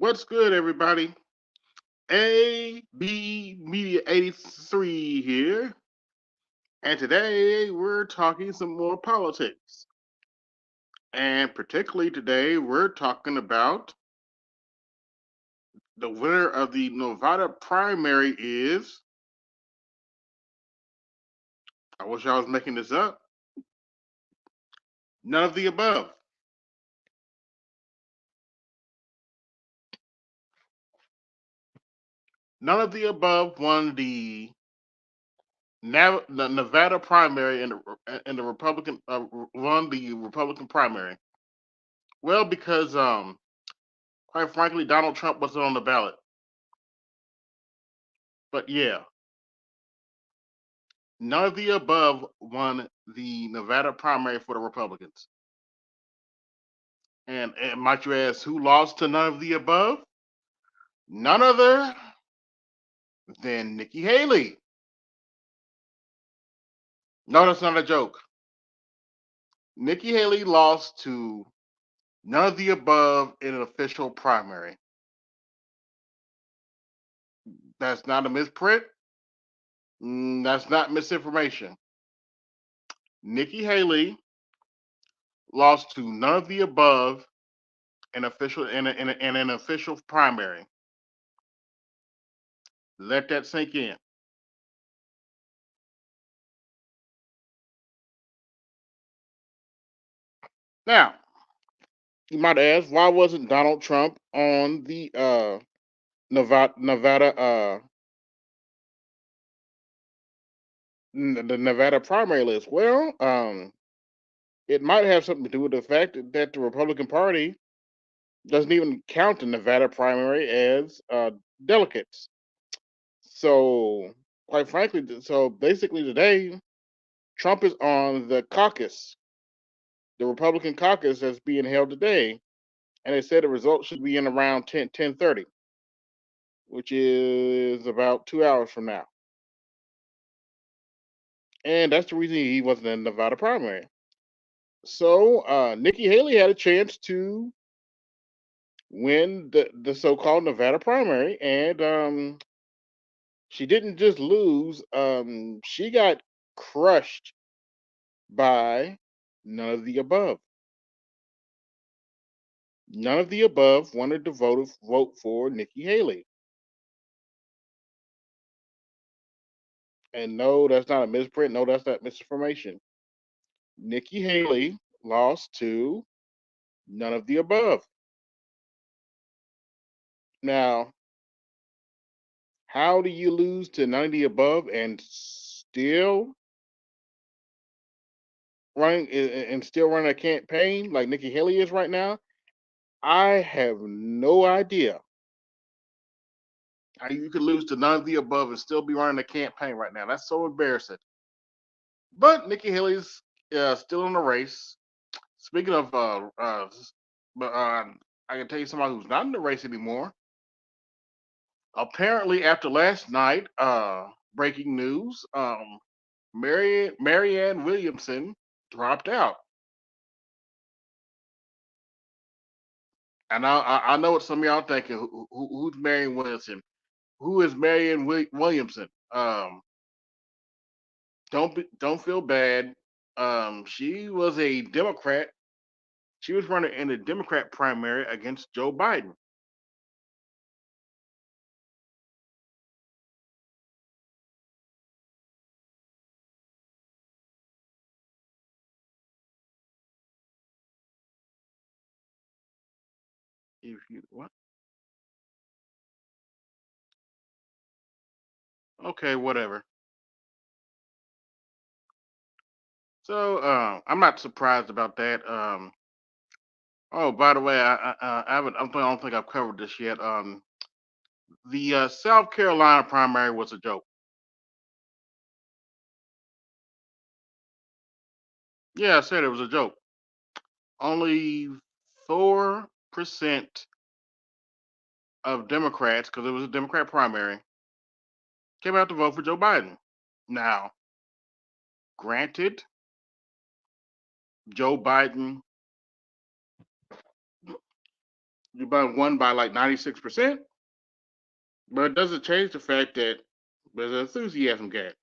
What's good, everybody? AB Media 83 here, and today we're talking some more politics. And particularly today, we're talking about the winner of the Nevada primary is, I wish I was making this up, none of the above. None of the above won the Nevada primary and the Republican won the Republican primary. Well, because quite frankly, Donald Trump wasn't on the ballot. But yeah, none of the above won the Nevada primary for the Republicans. And might you ask, who lost to none of the above? None other than Nikki Haley. No, that's not a joke. Nikki Haley lost to none of the above in an official primary. That's not a misprint. That's not misinformation. Nikki Haley lost to none of the above in an official primary. Let that sink in. Now, you might ask, why wasn't Donald Trump on the Nevada the Nevada primary list? Well, it might have something to do with the fact that the Republican Party doesn't even count the Nevada primary as delegates. So, quite frankly, so basically today, Trump is on the caucus, the Republican caucus that's being held today, and they said the results should be in around 10:30, which is about 2 hours from now. And that's the reason he wasn't in the Nevada primary. So Nikki Haley had a chance to win the so-called Nevada primary, and she didn't just lose; she got crushed by none of the above. None of the above wanted to vote for Nikki Haley. And no, that's not a misprint. No, that's not misinformation. Nikki Haley lost to none of the above. Now, how do you lose to none of the above and still running a campaign like Nikki Haley is right now? I have no idea how you could lose to none of the above and still be running a campaign right now. That's so embarrassing. But Nikki Haley's still in the race. Speaking of, but I can tell you somebody who's not in the race anymore. Apparently, after last night, breaking news, Marianne Williamson dropped out. And I know what some of y'all thinking. Who's Marianne Williamson? Who is Marianne Williamson? Don't feel bad. She was a Democrat. She was running in the Democrat primary against Joe Biden. If you what? Okay, whatever. So I'm not surprised about that. Oh, by the way, I haven't. I don't think I've covered this yet. The South Carolina primary was a joke. Yeah, I said it was a joke. Only 4% of Democrats, because it was a Democrat primary, came out to vote for Joe Biden. Now, granted, Joe Biden won by like 96%, but it doesn't change the fact that there's an enthusiasm gap.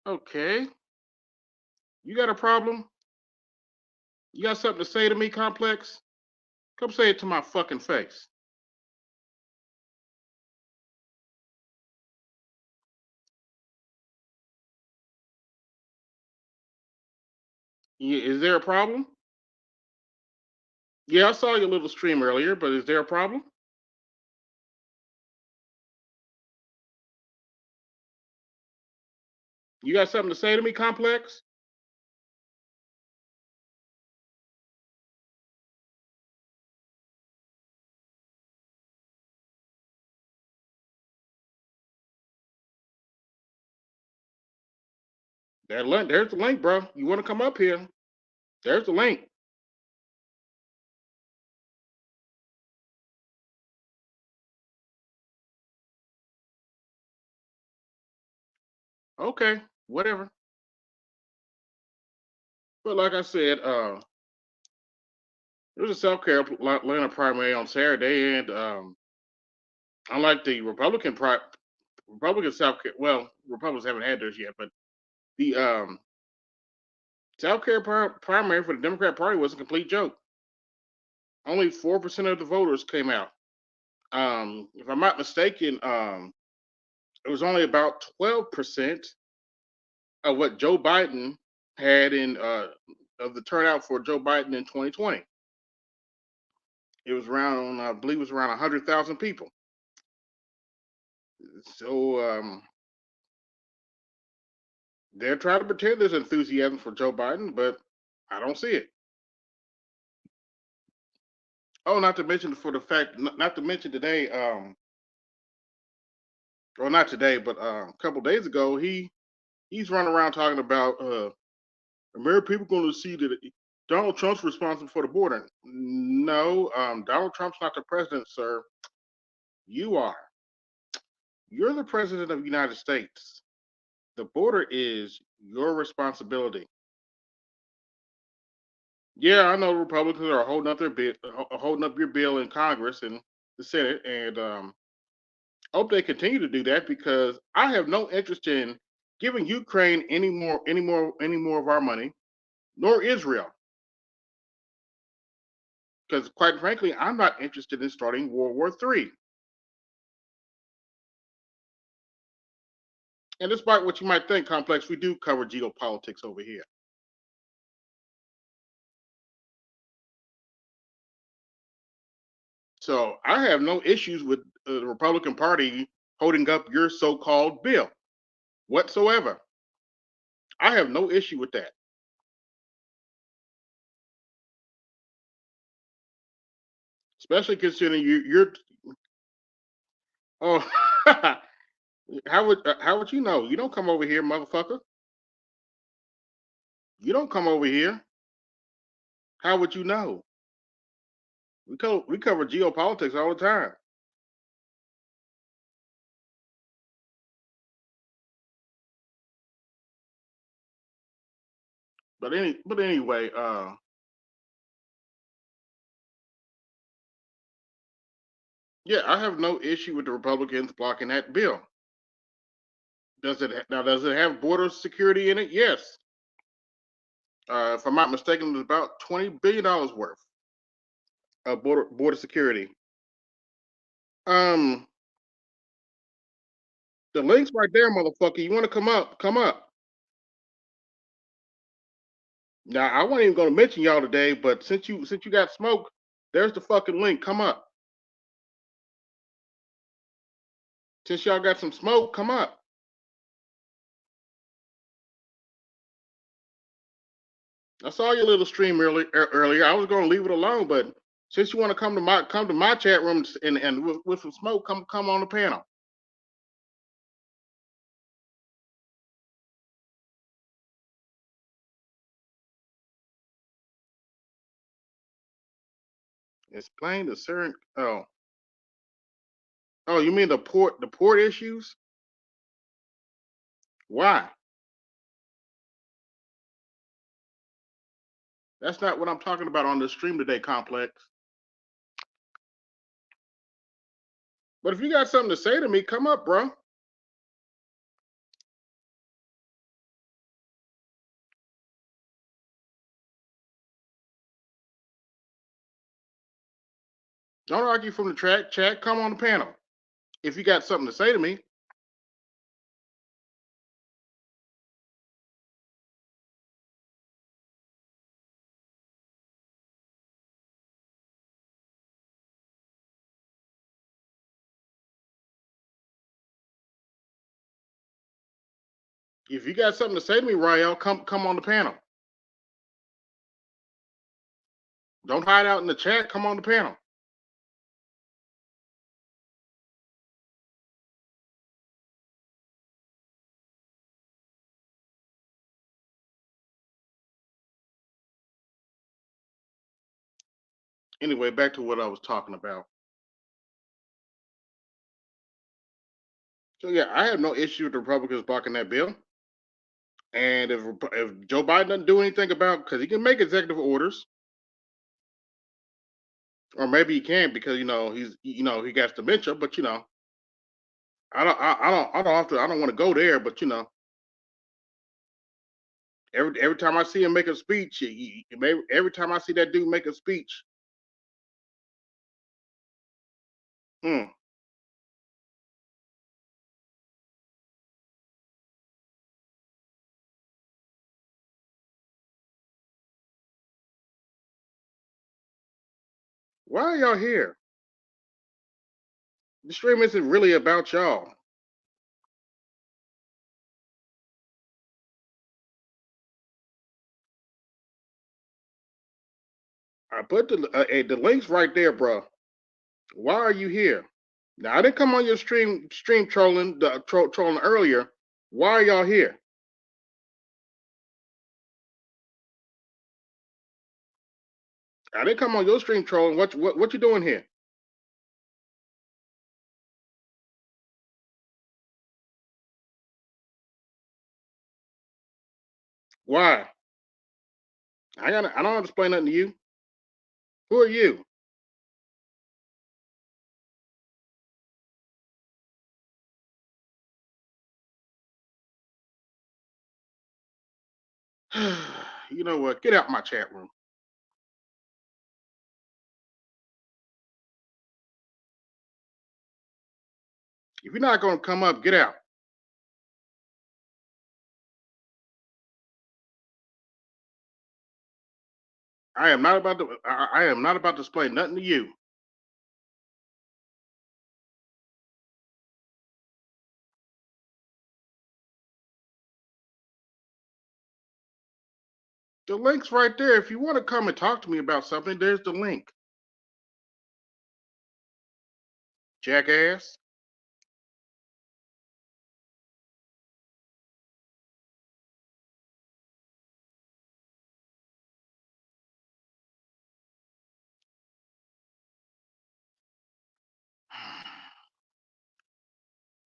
Okay, you got a problem? You got something to say to me, Complex? Come say it to my fucking face. Is there a problem? Yeah, I saw your little stream earlier, but is there a problem? You got something to say to me, Complex? That link, there's the link, bro. You want to come up here? There's the link. Okay, whatever. But like I said, there was a South Carolina primary on Saturday, and unlike the Republican well, Republicans haven't had theirs yet, but the South Carolina primary for the Democrat Party was a complete joke. Only 4% of the voters came out. If I'm not mistaken, it was only about 12% of what Joe Biden had in of the turnout for Joe Biden in 2020. It was around, I believe, it was around 100,000 people. So they're trying to pretend there's enthusiasm for Joe Biden, but I don't see it. Oh, not to mention for the fact, not to mention today, or not today, but a couple days ago, he's running around talking about American people going to see that Donald Trump's responsible for the border. No, Donald Trump's not the president, sir. You are. You're the president of the United States. The border is your responsibility. Yeah, I know Republicans are holding up their bill, holding up your bill in Congress and the Senate, and I hope they continue to do that because I have no interest in giving Ukraine any more of our money, nor Israel, because quite frankly, I'm not interested in starting World War III. And despite what you might think, Complex, we do cover geopolitics over here. So I have no issues with the Republican Party holding up your so-called bill whatsoever. I have no issue with that, especially considering you're. Oh, how would you know? You don't come over here, motherfucker. You don't come over here. How would you know? We cover geopolitics all the time. But anyway, yeah, I have no issue with the Republicans blocking that bill. Does it have border security in it? Yes. If I'm not mistaken, it's about $20 billion worth of border security. Um, the link's right there, motherfucker. You want to come up? Come up. Now I wasn't even going to mention y'all today, but since you got smoke, there's the fucking link. Come up. Since y'all got some smoke, come up. I saw your little stream earlier. I was going to leave it alone, but since you want to come to my chat room and with some smoke, come on the panel. Explain the certain. Oh, you mean the port issues? Why? That's not what I'm talking about on the stream today, Complex. But if you got something to say to me, come up, bro. Don't argue from the track. Chat, come on the panel. If you got something to say to me. If you got something to say to me, Rael, come on the panel. Don't hide out in the chat. Come on the panel. Anyway, back to what I was talking about. So yeah, I have no issue with the Republicans blocking that bill. And if Joe Biden doesn't do anything about, because he can make executive orders, or maybe he can't because he got dementia. But I don't want to go there. But every time I see him make a speech, every time I see that dude make a speech, hmm, why are y'all here? The stream isn't really about y'all. I put the links right there, bro. Why are you here? Now I didn't come on your stream trolling earlier. Why are y'all here? I didn't come on your stream trolling. What you doing here? Why? I don't have to explain nothing to you. Who are you? You know what? Get out my chat room. If you're not gonna come up, get out. I am not about to. I am not about to explain nothing to you. The link's right there. If you want to come and talk to me about something, there's the link. Jackass.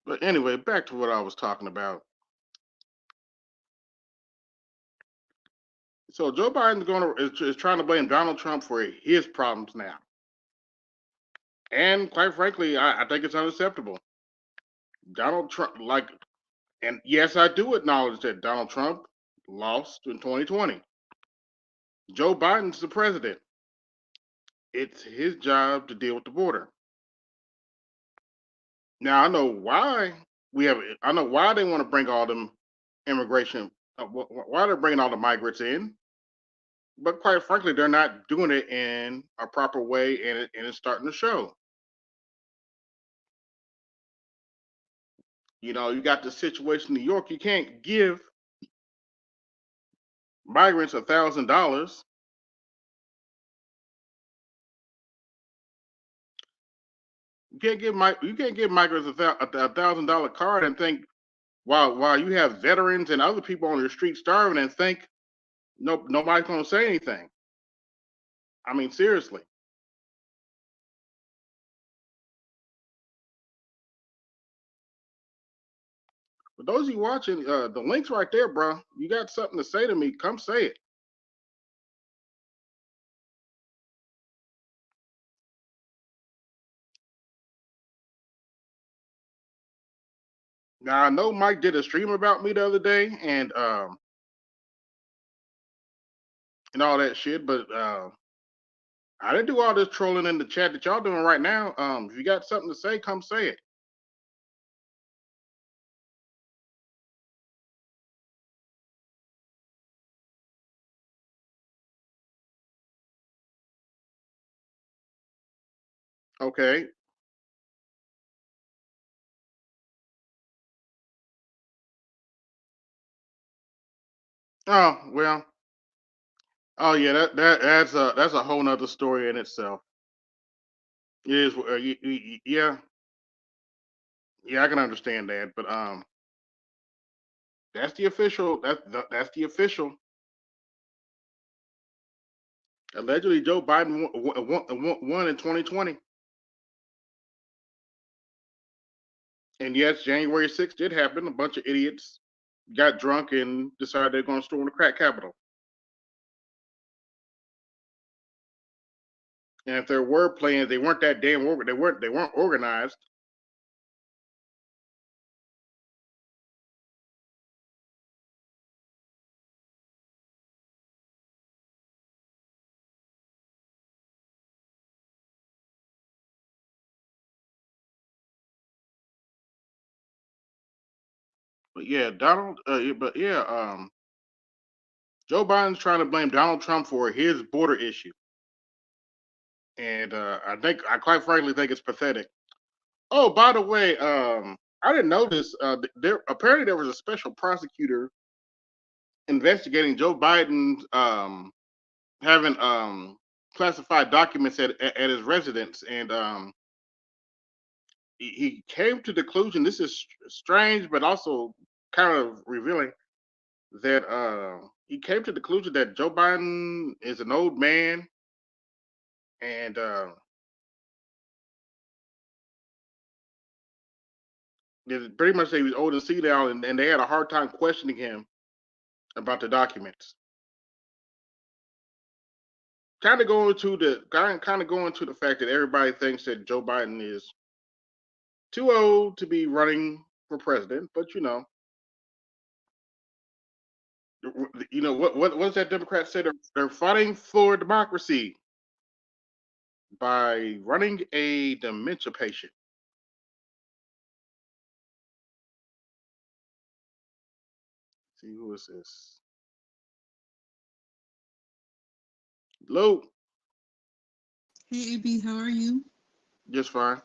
But anyway, back to what I was talking about. So Joe Biden's is trying to blame Donald Trump for his problems now, and quite frankly, I think it's unacceptable. Donald Trump, and yes, I do acknowledge that Donald Trump lost in 2020. Joe Biden's the president. It's his job to deal with the border. Now I know why we have. I know why they want to bring all them immigration. Why they're bringing all the migrants in, but quite frankly, they're not doing it in a proper way, and it's starting to show. You got the situation in New York. You can't give migrants $1,000. You can't give migrants $1,000 card and think while you have veterans and other people on the street starving and think nobody's going to say anything. I mean, seriously. For those of you watching, the link's right there, bro. You got something to say to me? Come say it. Now I know Mike did a stream about me the other day, and all that shit, but I didn't do all this trolling in the chat that y'all doing right now. If you got something to say, come say it. Okay. Oh well. Oh yeah, that's a whole nother story in itself. It is. Yeah, yeah, I can understand that, but that's the official. That's the official. Allegedly, Joe Biden won in 2020, and yes, January 6th did happen. A bunch of idiots got drunk and decided they're going to storm the crack capital. And if there were plans, they weren't that damn they weren't organized. But yeah, Joe Biden's trying to blame Donald Trump for his border issue, and I quite frankly think it's pathetic. Oh, by the way, I didn't know this. There apparently there was a special prosecutor investigating Joe Biden having classified documents at his residence, and he came to the conclusion. This is strange, but also kind of revealing that he came to the conclusion that Joe Biden is an old man, and pretty much he was old and senile, and they had a hard time questioning him about the documents. Kind of going to the fact that everybody thinks that Joe Biden is too old to be running for president, but what's that Democrat said? They're fighting for democracy by running a dementia patient. See, who is this? Hello, Hey, AB, how are you? just fine.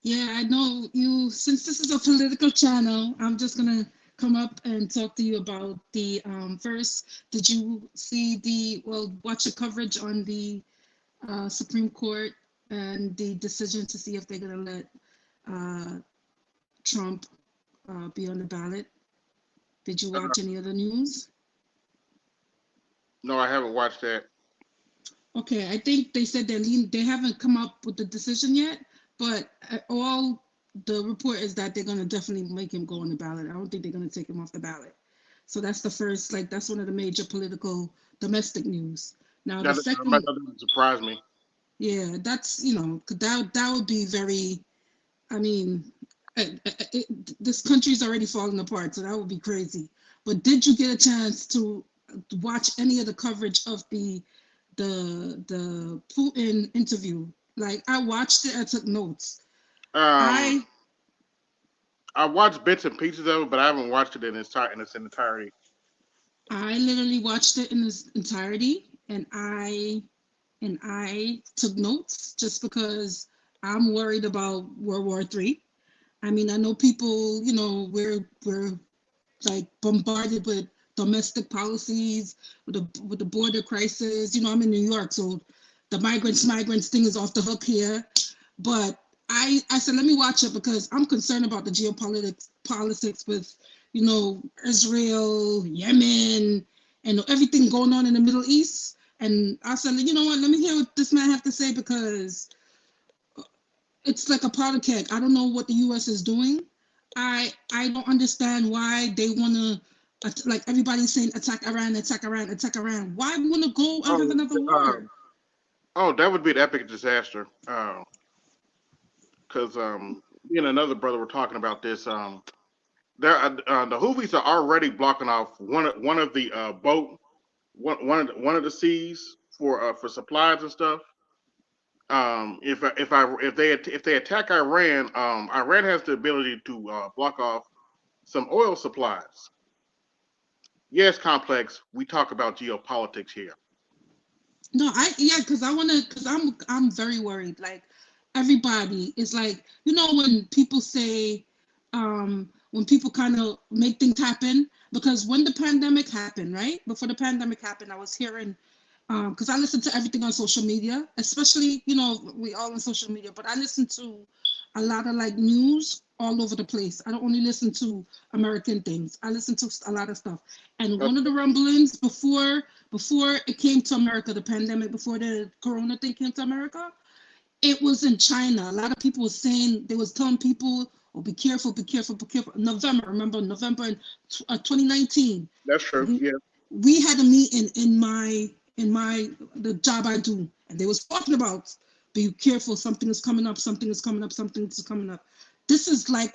Yeah, I know you, since this is a political channel, I'm just gonna come up and talk to you about the first, did you see watch the coverage on the Supreme Court and the decision to see if they're gonna let uh, Trump be on the ballot? Did you Uh, watch any of the news? no, I haven't watched that. Okay, I think they said they haven't come up with the decision yet, but all the report is that they're going to definitely make him go on the ballot. I don't think they're going to take him off the ballot. So that's the first, like that's one of the major political domestic news. Now the That second, doesn't surprise me. yeah, that's, you know, that would be very, I mean, this country's already falling apart, so that would be crazy. But did you get a chance to watch any of the coverage of the Putin interview? Like I watched it, I took notes. Um, I I watched bits and pieces of it, but I haven't watched it in its entirety. I literally watched it in its entirety, and I took notes just because I'm worried about World War III. I mean, I know people, you know, we're like bombarded with domestic policies, with the border crisis. You know, I'm in New York, so the migrants thing is off the hook here. But I said let me watch it because I'm concerned about the geopolitics politics with, you know, Israel, Yemen, and everything going on in the Middle East. And I said, you know what, let me hear what this man have to say because it's like a powder keg. I don't know what the U.S. is doing. I don't understand why they want to, like everybody's saying, attack Iran, attack Iran, attack Iran. Why want to go and have Oh, another war? that would be an epic disaster. Because me and another brother were talking about this. The Houthis are already blocking off one of the boat one of the seas for supplies and stuff. If they attack Iran, Iran has the ability to block off some oil supplies. Yes, complex. We talk about geopolitics here. No, because I wanna, because I'm very worried. Like everybody is like, when people say, when people kind of make things happen, because when the pandemic happened, right? Before the pandemic happened, I was hearing, because I listen to everything on social media, especially, we all on social media, but I listen to a lot of like news all over the place. I don't only listen to American things. I listen to a lot of stuff. And one of the rumblings before it came to America, the pandemic, before the corona thing came to America, it was in China. A lot of people were saying, they was telling people, oh, be careful, be careful, be careful. Remember November in 2019. That's true. Yeah. We had a meeting in the job I do, and they was talking about, be careful, something is coming up, something is coming up, something is coming up. This is like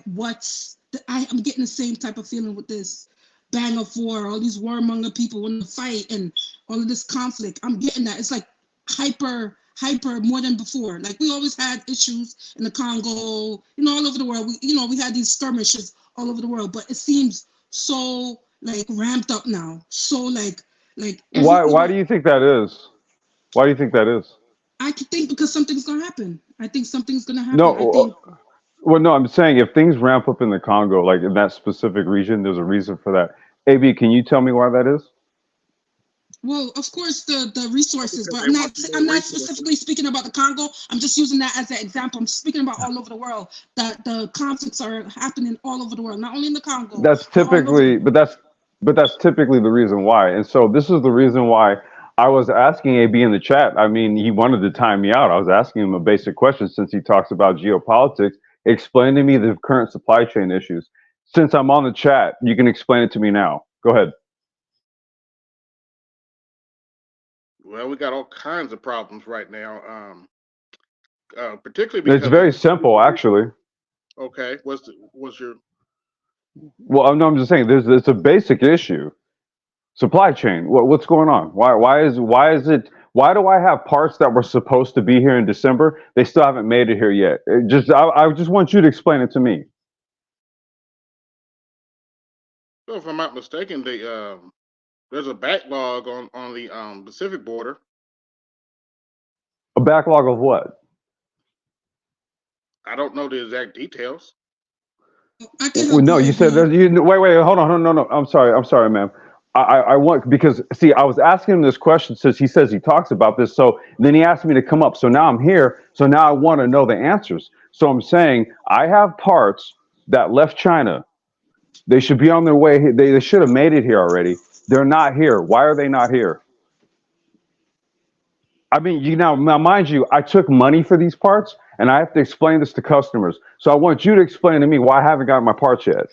I'm getting the same type of feeling with this bang of war, all these warmonger people want to fight and all of this conflict. I'm getting that. It's like hyper more than before. Like we always had issues in the Congo, all over the world. We had these skirmishes all over the world, but it seems so like ramped up now. So like Why do you think that is? Why do you think that is? I could think because something's gonna happen. I think something's gonna happen. No, I think well, no, I'm saying if things ramp up in the Congo, like in that specific region, there's a reason for that. AB, can you tell me why that is? well, of course, the resources, Because but they I'm want not more I'm not resources. specifically speaking about the Congo. I'm just using that as an example. I'm speaking about all over the world. That the conflicts are happening all over the world, not only in the Congo, That's but all over. typically, but that's typically the reason why. And so this is the reason why I was asking AB in the chat. I mean, he wanted to time me out. I was asking him a basic question since he talks about geopolitics. Explain to me the current supply chain issues. Since I'm on the chat, you can explain it to me now. Go ahead. Well, we got all kinds of problems right now. Particularly It's because very simple, actually. okay, what's your Well, no, I'm just saying, it's a basic issue. Supply chain. What's going on? Why do I have parts that were supposed to be here in December? They still haven't made it here yet. I just want you to explain it to me. so if I'm not mistaken, there's a backlog on the Pacific border. A backlog of what? I don't know the exact details. I can help No, you, you said AB. that. Wait, hold on, no. I'm sorry, ma'am. I want, because see, I was asking him this question since he says he talks about this. So then he asked me to come up. So now I'm here. So now I want to know the answers. So I'm saying I have parts that left China. They should be on their way. They should have made it here already. They're not here. Why are they not here? I mean, now, mind you, I took money for these parts, and I have to explain this to customers. So I want you to explain to me why I haven't got my parts yet.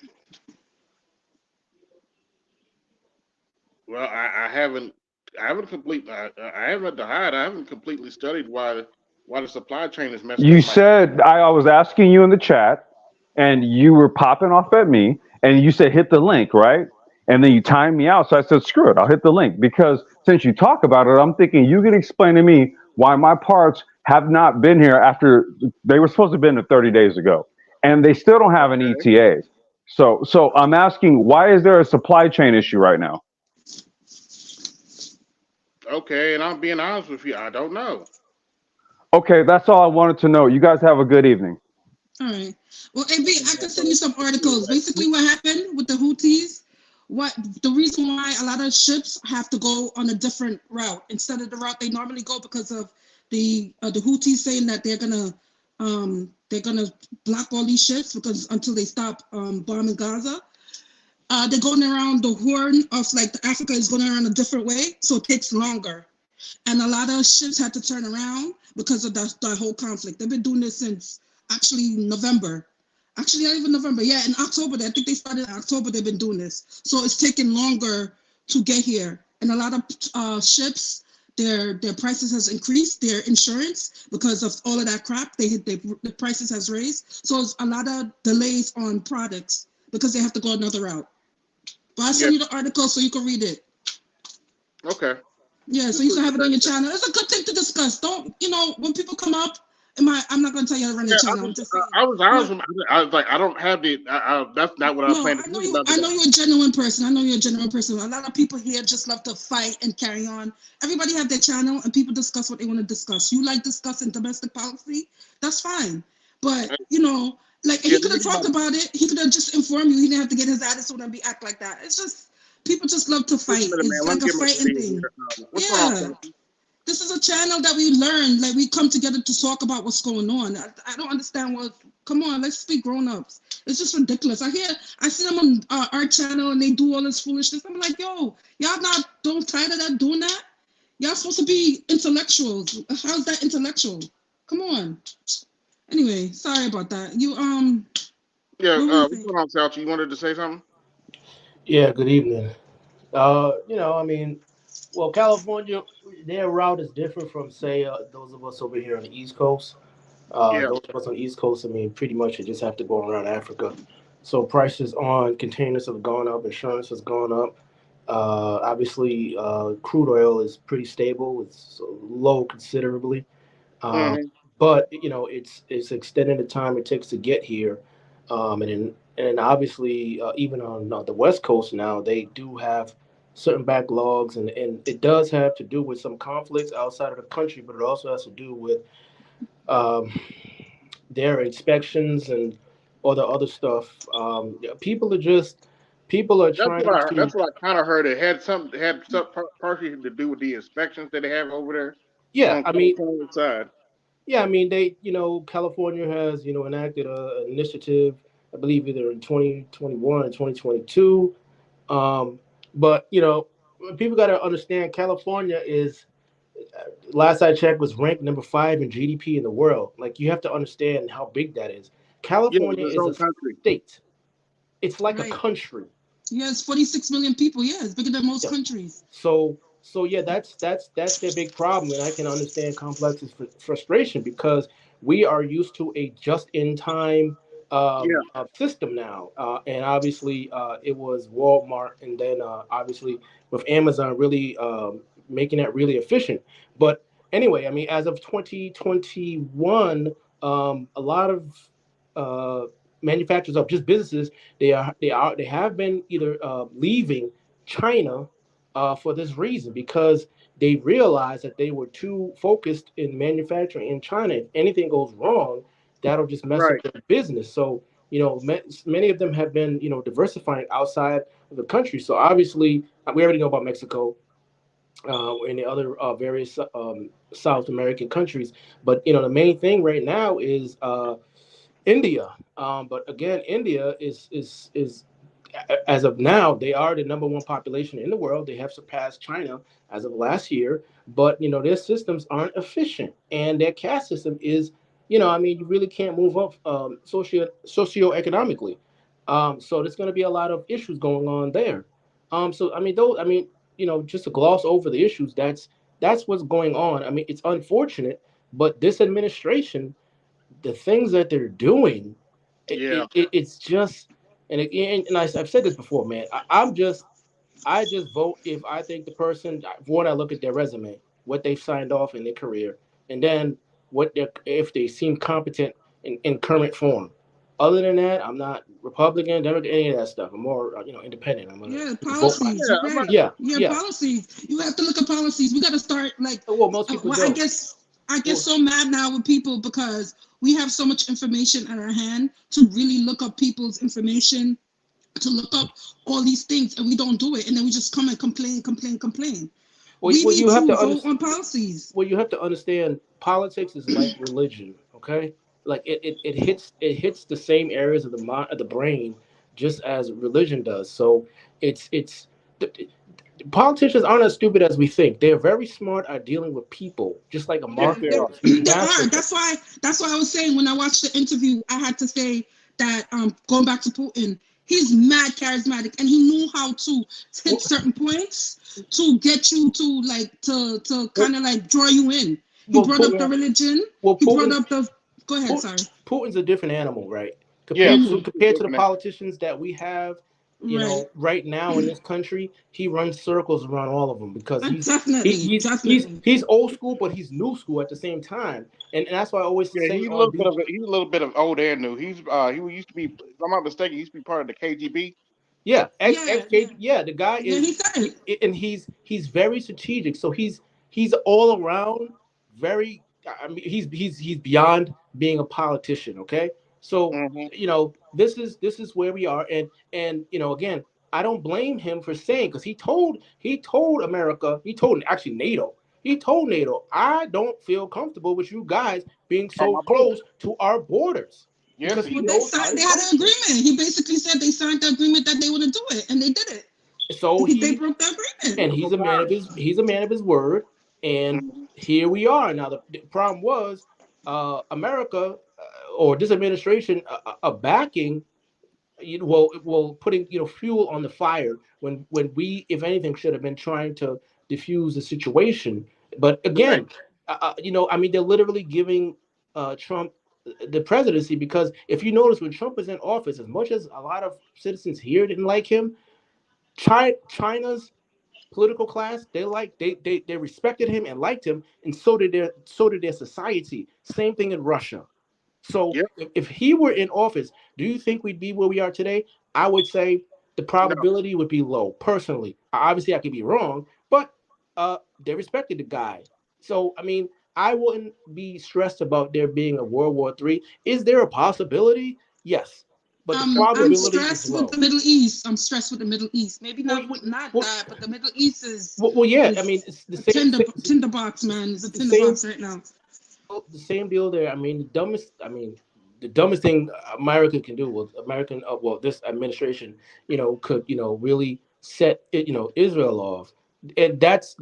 Well, I haven't to hide. I haven't completely studied why the supply chain is messed You up like that. said I was asking you in the chat, and you were popping off at me, and you said hit the link, right? And then you timed me out, so I said screw it, I'll hit the link because since you talk about it, I'm thinking you can explain to me why my parts have not been here after they were supposed to have been here 30 days ago, and they still don't have an Okay. ETA. So I'm asking, why is there a supply chain issue right now? Okay, and I'm being honest with you, I don't know. Okay, that's all I wanted to know. You guys have a good evening. All right. Well, AB, I can send you some articles. Basically, what happened with the Houthis, the reason why a lot of ships have to go on a different route instead of the route they normally go because of the Houthis saying that they're gonna block all these ships because until they stop bombing Gaza. They're going around the Horn of like Africa is going around a different way, so it takes longer. And a lot of ships had to turn around because of the whole conflict. They've been doing this since actually November. Actually, not even November. Yeah, in October. I think they started in October. They've been doing this, so it's taking longer to get here. And a lot of ships, their prices has increased. Their insurance because of all of that crap. The prices has raised. So it's a lot of delays on products because they have to go another route. But I'll send you the article so you can read it. Okay. Yeah, so you can have it on your channel. It's a good thing to discuss. Don't, when people come up, I'm not going to tell you how to run your channel. I'm just saying. I was like, I don't have the. That's not what I was planning to do. I know you're a genuine person. A lot of people here just love to fight and carry on. Everybody have their channel, and people discuss what they want to discuss. You like discussing domestic policy? That's fine. But like he could have talked about it. He could have just informed you. He didn't have to get his attitude and act like that. It's just people just love to fight. It's like a fighting thing. Yeah. This is a channel that we learn, like we come together to talk about what's going on. I don't understand come on, let's be grown-ups. It's just ridiculous. I see them on our channel and they do all this foolishness. I'm like, yo, y'all don't tired of that doing that? Y'all supposed to be intellectuals. How's that intellectual? Come on. Anyway, sorry about that. What's going on, Salchi? You wanted to say something? Yeah, good evening. Well, California, their route is different from, say, those of us over here on the East Coast. Those of us on the East Coast, pretty much you just have to go around Africa. So prices on containers have gone up, insurance has gone up. Obviously, crude oil is pretty stable. It's low considerably. But, it's extending the time it takes to get here. And obviously, even on the West Coast now, they do have certain backlogs, and it does have to do with some conflicts outside of the country, but it also has to do with their inspections and all the other stuff. People are trying to. That's what I kind of heard. It had some partially to do with the inspections that they have over there. Yeah, side. Yeah, they, California has, enacted an initiative, I believe either in 2021 or 2022. But, people got to understand California is, last I checked, was ranked number 5 in GDP in the world. Like, you have to understand how big that is. California is a state. It's like a country. Yeah, it's 46 million people. Yeah, it's bigger than most countries. So yeah, that's their big problem. And I can understand Complex's frustration because we are used to a just-in-time system now, and obviously it was Walmart, and then obviously with Amazon really making that really efficient. But anyway, as of 2021, a lot of manufacturers of just businesses, they have been either leaving China for this reason, because they realized that they were too focused in manufacturing in China. If anything goes wrong, that'll just mess up their business. So, many of them have been, diversifying outside of the country. So obviously, we already know about Mexico and the other various South American countries. But, the main thing right now is India. But again, India is as of now, they are the number 1 population in the world. They have surpassed China as of last year. But, their systems aren't efficient, and their caste system is, you really can't move up socioeconomically. So there's going to be a lot of issues going on there. Just to gloss over the issues, that's what's going on. It's unfortunate, but this administration, the things that they're doing, it's just, and again, and I've said this before, man. I just vote if I think the person. One, I look at their resume, what they've signed off in their career, and then if they seem competent in current form. Other than that, I'm not Republican, Democrat, any of that stuff. I'm more, independent. I'm policies. Policies. You have to look at policies. We got to start most people I get so mad now with people because we have so much information at our hand to really look up people's information, to look up all these things, and we don't do it. And then we just come and complain. We need to vote on policies. Well, you have to understand, politics is like religion, okay? Like it hits the same areas of the brain just as religion does. So politicians aren't as stupid as we think. They're very smart at dealing with people, just like a marketer. They are. That's why I was saying when I watched the interview, I had to say that going back to Putin, he's mad charismatic, and he knew how to hit certain points to get you to kind of draw you in. He brought up the religion. He brought up the. Go ahead. Sorry. Putin's a different animal, right? Yeah, Compared to the politicians that we have, you Right. know, right now in this country, he runs circles around all of them because Definitely. he's old school, but he's new school at the same time, and that's why I always yeah, say he's a on little bit B. of he's a little bit of old and new. He used to be, if I'm not mistaken, he used to be part of the KGB. Yeah, Yeah, XK. Yeah, the guy yeah, is, he said it. and he's very strategic. So he's all around very. I mean, he's beyond being a politician. Okay, so Hmm. you know this is where we are, and you know again, I don't blame him for saying because he told America, he told actually NATO. He told NATO, I don't feel comfortable with you guys being On so my board. close to our borders Yes, because he he Well, did. they knows how signed. they They had an function. agreement. He basically said they signed the agreement that they would do it, and they did it. So They he broke the and agreement. he's a man of his word, and Mhm. here we are now. The problem was America or this administration backing, you know, well putting, you know, fuel on the fire when we, if anything, should have been trying to diffuse the situation. But Right. again, you know, I mean, they're literally giving Trump the presidency because if you notice when Trump was in office, as much as a lot of citizens here didn't like him, China's political class, they respected him and liked him, and so did their society. Same thing in Russia. So Yep. if he were in office, do you think we'd be where we are today? I would say the No. probability would be low. Personally, obviously I could be wrong, but they respected the guy. So I mean, I wouldn't be stressed about there being a World War III. Is there a possibility? Yes, but the I'm probability is stressed with low. the Middle East. I'm stressed with the Middle East. Maybe Well, not well, that, but the Middle East is well, yeah. I mean, is it's the a same. tinderbox, man. It's a The same tinderbox right now. the same deal there. I mean, the dumbest thing America can do was this administration, you know, could, you know, really set it, you know, Israel off. And that's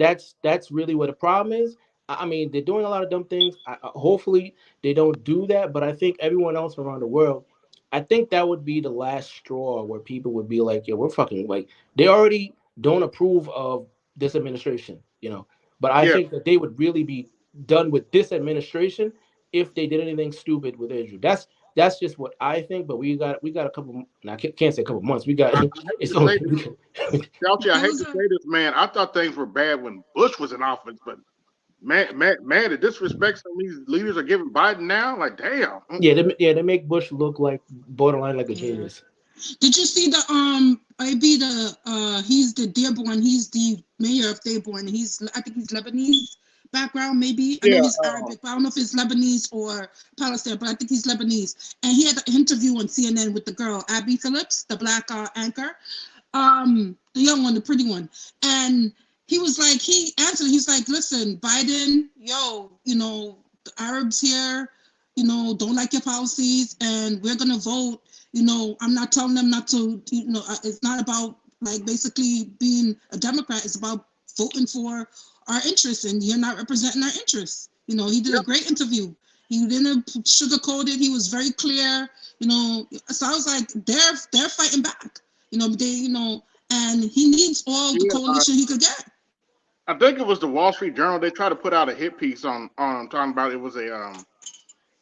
really what the problem is. I mean, they're doing a lot of dumb things. Hopefully they don't do that, but I think everyone else around the world, I think that would be the last straw where people would be like, yeah, we're fucking like they already don't approve of this administration, you know. But I Yeah. think that they would really be done with this administration if they did anything stupid with Israel. That's just what I think. But we got a couple. Now I can't say a couple months. We got I hate it's to say only. this, Fauci, I hate Those to are say this, man. I thought things were bad when Bush was in office, but man, the disrespect some of these leaders are giving Biden now, like damn. Yeah, they make Bush look like borderline like a yeah. genius. Did you see the maybe the he's the Dearborn, he's the mayor of Dearborn. I think he's Lebanese background, maybe. I know Yeah. he's Arabic, but I don't know if it's Lebanese or Palestine, but I think he's Lebanese. And he had an interview on CNN with the girl, Abby Phillips, the black anchor. The young one, the pretty one. And he was like, he answered, he's like, listen, Biden, the Arabs here, don't like your policies, and we're gonna vote. I'm not telling them not to, it's not about like basically being a Democrat, it's about voting for our interests, and you're not representing our interests. He did a Yep. great interview. He didn't sugarcoat it. He was very clear. So I was like, they're fighting back. And he needs all the Yeah. coalition he could get. I think it was the Wall Street Journal. They tried to put out a hit piece on talking about it was a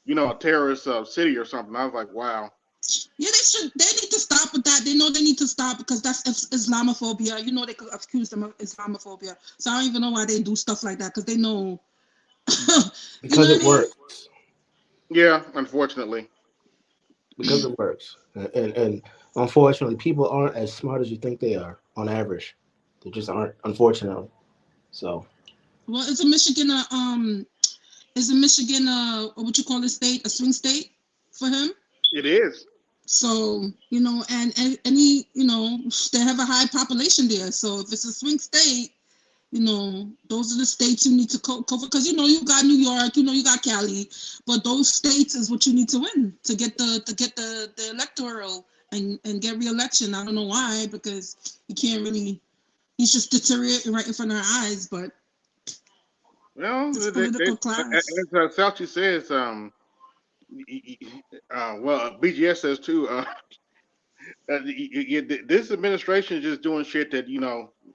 a terrorist city or something. I was like, wow. Yeah, they should. They need to stop with that. They know they need to stop because that's Islamophobia. They could accuse them of Islamophobia. So I don't even know why they do stuff like that because they know. You know Because what it I mean? works. Yeah, unfortunately. Because it works. And unfortunately, people aren't as smart as you think they are on average. They just aren't, unfortunately. So Well, is a Michigan what you call a state, a swing state for him? It is. So, and any, they have a high population there. So if it's a swing state, those are the states you need to cover because you got New York, you got Cali, but those states is what you need to win to get the electoral and get re-election. I don't know why, because you can't really. He's just deteriorating right in front of our eyes, but Well, it's political class. as Fauci says, BGS says too. This administration is just doing shit that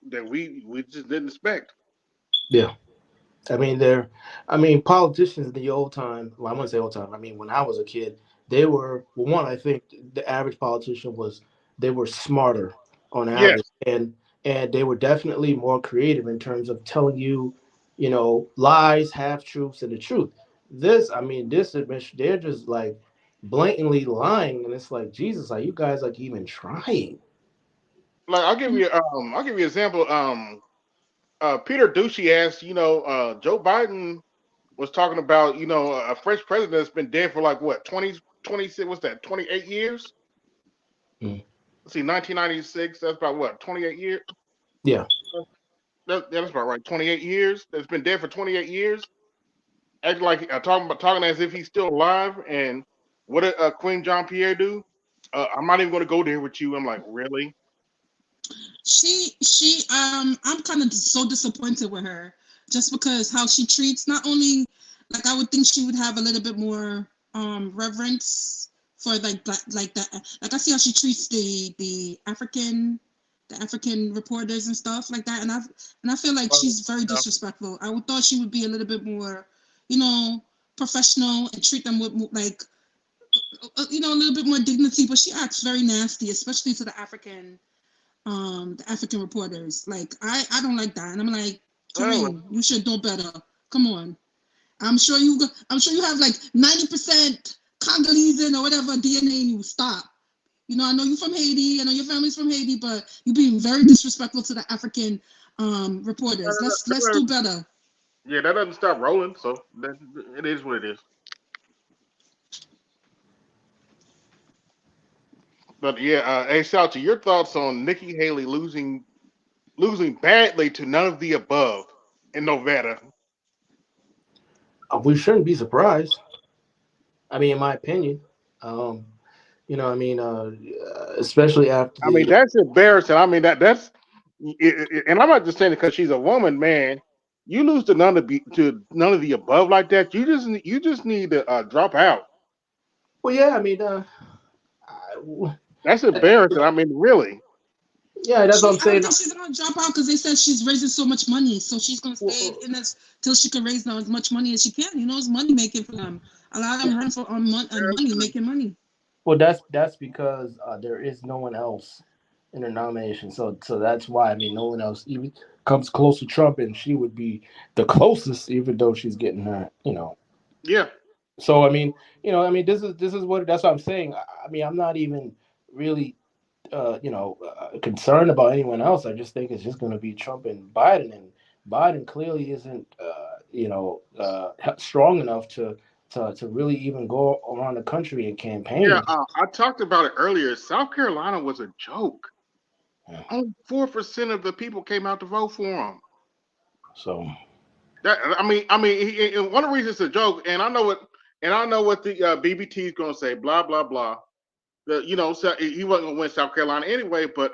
that we just didn't expect. yeah. I mean, politicians in the old time. Well, I wouldn't say old time. I mean, when I was a kid, they were, well, one, I think the average politician was, they were smarter on average, Yes. and they were definitely more creative in terms of telling you, lies, half truths, and the truth. This, I mean, this admission, they're just like blatantly lying, and it's like, Jesus, are you guys like even trying? Like I'll give you an example. Peter Ducey asked, Joe Biden was talking about, a French president that's been dead for like what, 20, 26, what's that, 28 years? Mm. Let's see, 1996, that's about what, 28 years? Yeah. That's about right, 28 years. That's been dead for 28 years. Acting like talking as if he's still alive. And what did Queen Jean Pierre do? I'm not even going to go there with you. I'm like, really? I'm kind of so disappointed with her, just because how she treats, not only, like, I would think she would have a little bit more reverence for like that, like I see how she treats the African reporters and stuff like that, and I feel like Well, she's very disrespectful. I would thought she would be a little bit more, professional, and treat them with like, a little bit more dignity, but she acts very nasty, especially to the African reporters. Like, I don't like that. And I'm like, well, Kareem, you should know better. Come on. I'm sure you have like 90% Congolese or whatever DNA in you. Stop. I know you're from Haiti. I know your family's from Haiti, but you're being very disrespectful to the African reporters. Let's do better. yeah, that doesn't stop rolling. So it is what it is. But yeah, hey, Salty, your thoughts on Nikki Haley losing badly to none of the above in Nevada? We shouldn't be surprised. I mean, in my opinion, um, I mean, especially after I mean, the, that's embarrassing. I mean, and I'm not just saying it because she's a woman, man. You lose to none of the above like that. You just need to drop out. well, yeah, I mean, That's embarrassing. I mean, really. yeah, that's what I'm I don't saying. think she's gonna drop out because they said she's raising so much money, so she's gonna stay Well, in this till she can raise as much money as she can. It's money making for them. A lot of them run for money, making money. well, that's because there is no one else in the nomination, so that's why. I mean, no one else even comes close to Trump, and she would be the closest, even though she's getting her, Yeah. So I mean, this is what that's what I'm saying. I mean, I'm not even really concerned about anyone else. I just think it's just going to be Trump and Biden, and Biden clearly isn't strong enough to really even go around the country and Yeah. campaign. I talked about it earlier. South Carolina was a joke. Yeah. Only 4% of the people came out to vote for him. So And one of the reasons it's a joke, and I know what the BBT is going to say. Blah blah blah. So he wasn't going to win South Carolina anyway. But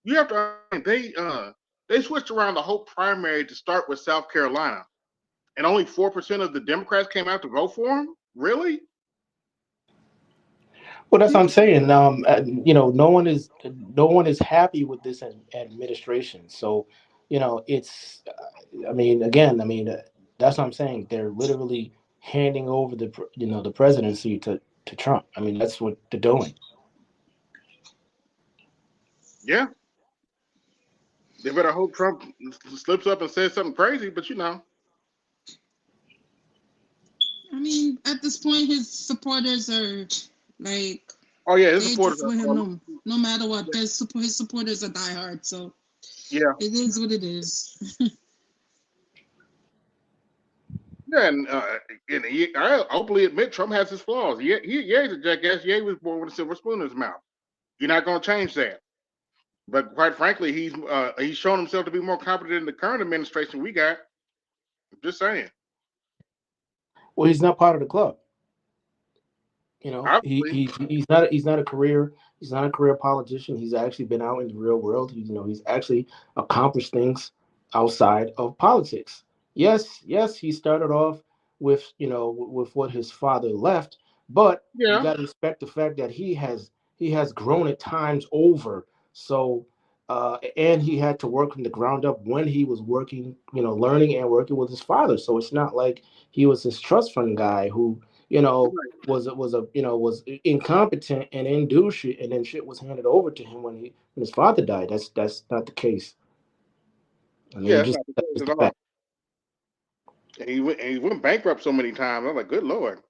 you have to understand, they switched around the whole primary to start with South Carolina, and only 4% of the Democrats came out to vote for him. Really? well, that's what I'm saying. No one is happy with this administration. So, it's. I mean, again, I mean, that's what I'm saying. They're literally handing over the presidency to Trump. I mean, that's what they're doing. Yeah. They better hope Trump slips up and says something crazy. But I mean, at this point, his supporters are like, oh yeah, his they supporters just want him are. no matter what. His supporters are diehard, so Yeah. it is what it is. Yeah, and I openly admit Trump has his flaws. Yeah, he's a jackass. Yeah, he was born with a silver spoon in his mouth. You're not going to change that. But quite frankly, he's shown himself to be more competent in the current administration we got. I'm just saying. Well, he's not part of the club. Obviously, He's not a career politician. He's actually been out in the real world. He's actually accomplished things outside of politics. Yes, he started off with what his father left, but you yeah, got to respect the fact that he has grown at times over. So and he had to work from the ground up when he was working, learning and working with his father. So it's not like he was this trust fund guy who was incompetent and didn't do shit, and then shit was handed over to him when his father died. That's not the case. I mean, Yeah, it's just not the that's case just at the all. fact. And he went bankrupt so many times. I'm like, good lord.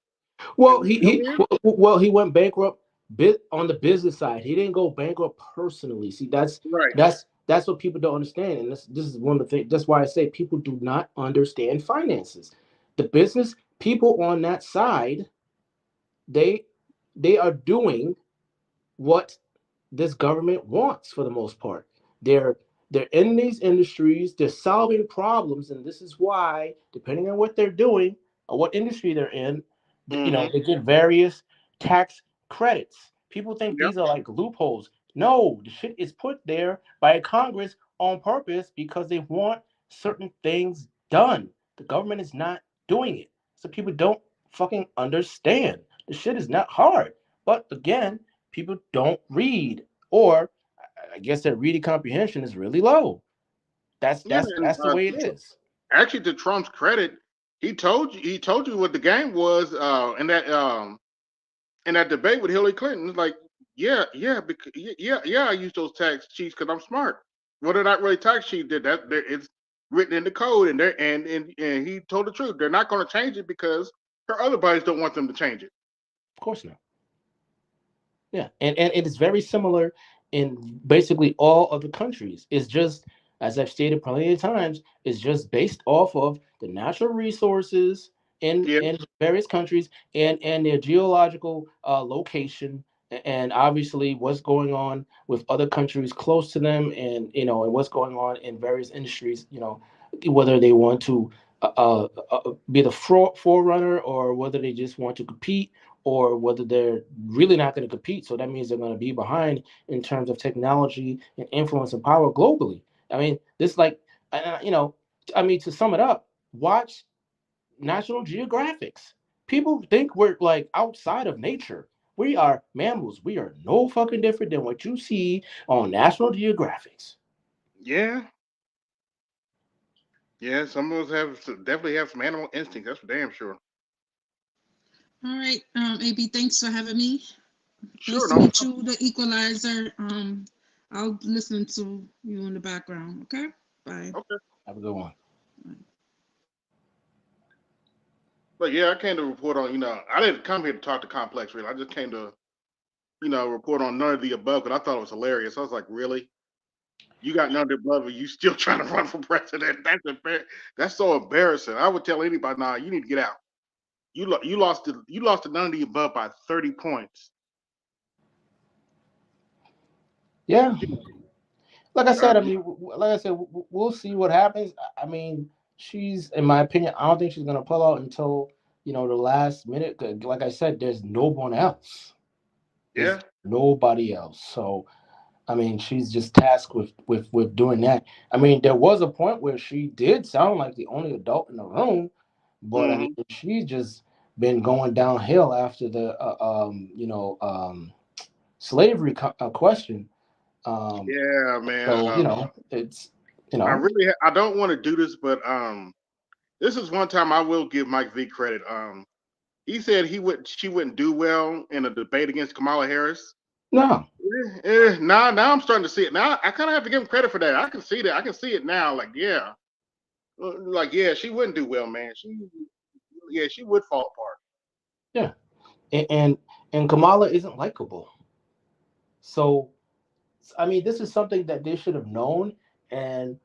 Well, And he's he still he here. well he went bankrupt bit on the business side. He didn't go bankrupt personally. See, Right. that's what people don't understand, and this is one of the things. That's why I say people do not understand finances. The business people on that side, they they are doing what this government wants for the most part. They're they're in these industries, they're solving problems, and this is why, depending on what they're doing or what industry they're in, Mm-hmm. they get various tax credits. People think Yep. these are like loopholes. No, the shit is put there by Congress on purpose because they want certain things done. The government is not doing it. So people don't fucking understand. The shit is not hard. But again, people don't read, or I guess their reading comprehension is really low. That's Yeah. that's And that's the way it is. actually, to Trump's credit, he told you what the game was in that debate with Hillary Clinton. It's like, yeah, because, yeah, I use those tax sheets because I'm smart. Well, they're not really tax sheets. It's written in the code, and and he told the truth. They're not going to change it because her other buddies don't want them to change it. Of course not. Yeah, and it is very similar in basically all other countries. It's just, as I've stated plenty of times, it's just based off of the natural resources Yeah. in various countries and their geological location, and obviously what's going on with other countries close to them, and and what's going on in various industries. Whether they want to be the forerunner, or whether they just want to compete, or whether they're really not going to compete. So that means they're going to be behind in terms of technology and influence and power globally. I mean, this like, I mean, to sum it up, watch National Geographics. People think we're like outside of nature. We are mammals. We are no fucking different than what you see on National Geographics. Yeah. Yeah. Some of us definitely have some animal instincts. That's for damn sure. All right, AB, thanks for having me. Sure. Nice to No meet problem. you, the equalizer. I'll listen to you in the background. Okay, bye. Okay. Have a good one. But yeah, I came to report on. I didn't come here to talk to Complex. Really, I just came to report on none of the above because I thought it was hilarious. I was like, really? You got none of the above, and you still trying to run for president? That's so embarrassing. I would tell anybody, nah, you need to get out. You lost to none of the above by 30 points. Yeah, But like I uh, said, I mean, like I said, we'll see what happens. I mean, she's, in my opinion, I don't think she's gonna pull out until the last minute. 'Cause like I said, there's no one else. There's yeah, nobody else. So I mean, she's just tasked with doing that. I mean, there was a point where she did sound like the only adult in the room, but I mean, hmm she's just been going downhill after the slavery question. Um, yeah, man. so it's I really, I don't want to do this, but this is one time I will give Mike V credit. He said she wouldn't do well in a debate against Kamala Harris. no. Now I'm starting to see it. Now I kind of have to give him credit for that. I can see that. I can see it now. Like yeah, she wouldn't do well, man. She would fall apart. Yeah, and Kamala isn't likable. So I mean, this is something that they should have known, and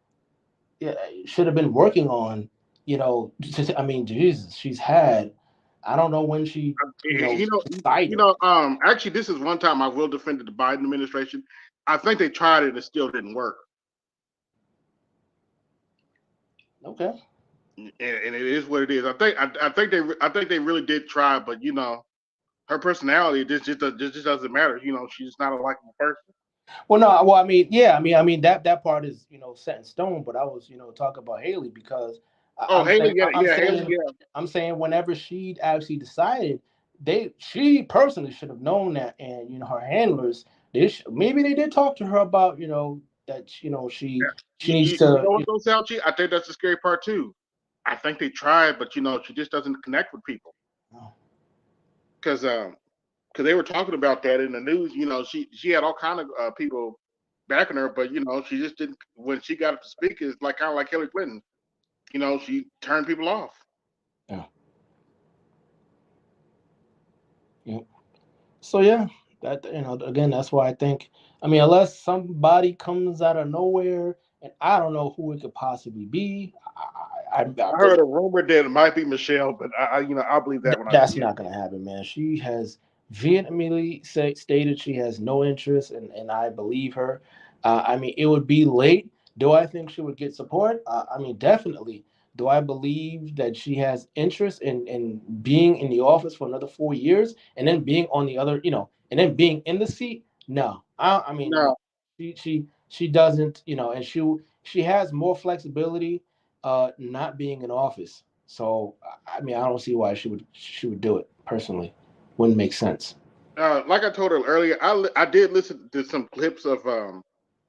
yeah, should have been working on. I mean, Jesus, she's had. I don't know when she, You know, decided. actually, this is one time I will defend the Biden administration. I think they tried it and it still didn't work, Okay. and it is what it is. I think they really did try, but her personality just doesn't matter. She's just not a likable person. Well, no. Well, I mean, yeah. I mean that part is set in stone. But I was talking about Haley because Oh, Haley, yeah, I'm yeah, Haley, saying yeah, I'm saying whenever she actually decided, she personally should have known that, and her handlers, maybe they did talk to her about that yeah. she needs You to. know what goes out, I think that's the scary part too. I think they tried, but she just doesn't connect with people. because they were talking about that in the news. She had all kind of people backing her, but she just didn't. When she got up to speak, it's like kind of like Hillary Clinton. She turned people off. Yeah. Yeah. So yeah, that again, that's why I think. I mean, unless somebody comes out of nowhere, and I don't know who it could possibly be. I I really heard a rumor that it might be Michelle, but I believe that when I That's see it. not going to happen, man. She has vehemently stated she has no interest, and I believe her. I mean, it would be late. Do I think she would get support? I mean, definitely. Do I believe that she has interest in being in the office for another 4 years and then being on the other, and then being in the seat? No. I mean, no. No, She doesn't, and she has more flexibility not being in office. So I mean, I don't see why she would do it personally. Wouldn't make sense. like I told her earlier, I did listen to some clips of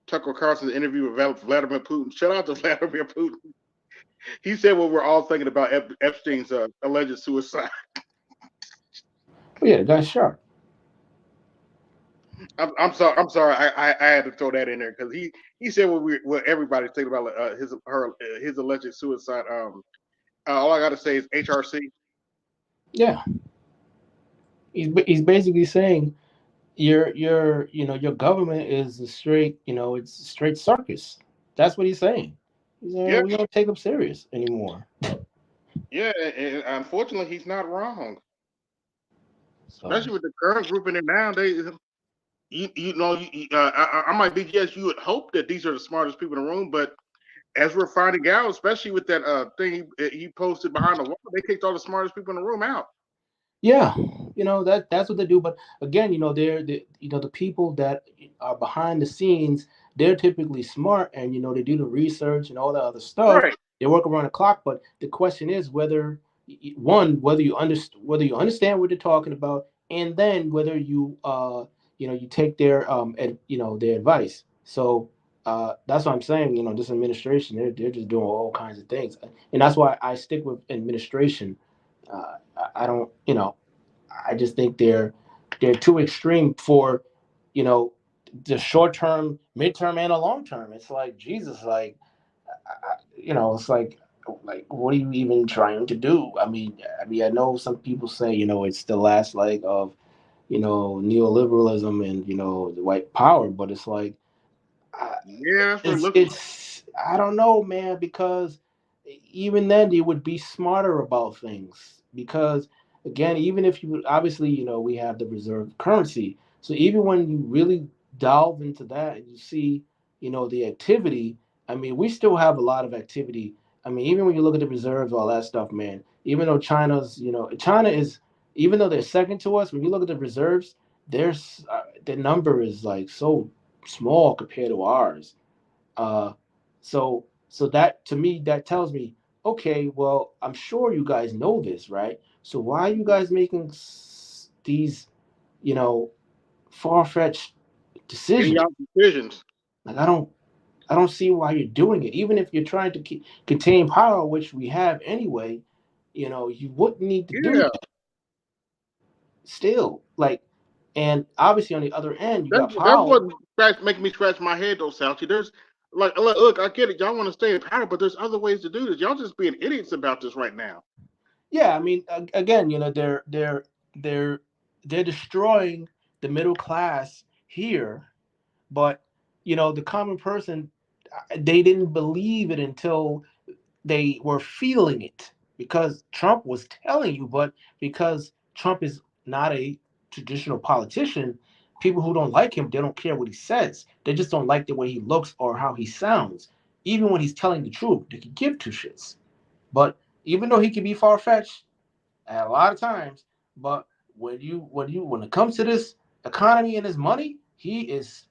Tucker Carlson's interview with Vladimir Putin. Shout out to Vladimir Putin. He said what we're all thinking about Epstein's alleged suicide. But yeah, the guy's sharp. I'm sorry. I'm sorry. I had to throw that in there because he said what everybody's thinking about his alleged suicide. All I got to say is HRC. Yeah, he's basically saying your government is a straight it's a straight circus. That's what he's saying. He's Yeah, saying we don't take him serious anymore. yeah. And unfortunately, he's not wrong. So Especially with the current group in there now. I might be yes. You would hope that these are the smartest people in the room, but as we're finding out, especially with that thing he posted behind the wall, they kicked all the smartest people in the room out. yeah, that's what they do. But again, the people that are behind the scenes, they're typically smart, and they do the research and all that other stuff. Right. They work around the clock. But the question is whether you understand what they're talking about, and then whether you take their their advice. So that's what I'm saying. This administration, they're just doing all kinds of things, and that's why I stick with administration. I don't, I just think they're too extreme for, you know, the short term, midterm, and a long term. It's like Jesus, like, it's like what are you even trying to do? I mean, I know some people say, it's the last leg of, neoliberalism and the white power, but it's like Yeah, that's what it it's looks like. it's I don't know, man, because even then they would be smarter about things. Because again, even if you obviously, we have the reserve currency. So even when you really delve into that and you see, the activity, I mean, we still have a lot of activity. I mean, even when you look at the reserves, all that stuff, man, even though China is, even though they're second to us, when you look at the reserves, there's the number is like so small compared to ours. uh, so that to me that tells me, okay, well, I'm sure you guys know this, right? So why are you guys making these, you know, far-fetched decisions? Idiotic decisions. Like I don't see why you're doing it. Even if you're trying to contain power, which we have anyway, you wouldn't need to do Yeah, that still. Like, and obviously on the other end, you that's got that's power. what making me scratch my head though, Salty. There's look, I get it. Y'all want to stay in power, but there's other ways to do this. Y'all just being idiots about this right now. Yeah, I mean, again, they're they're destroying the middle class here, but the common person, they didn't believe it until they were feeling it because Trump was telling you, but because Trump is not a traditional politician, people who don't like him, they don't care what he says. They just don't like the way he looks or how he sounds. Even when he's telling the truth, they can give two shits. But even though he can be far fetched, a lot of times. But when it comes to this economy and his money, he's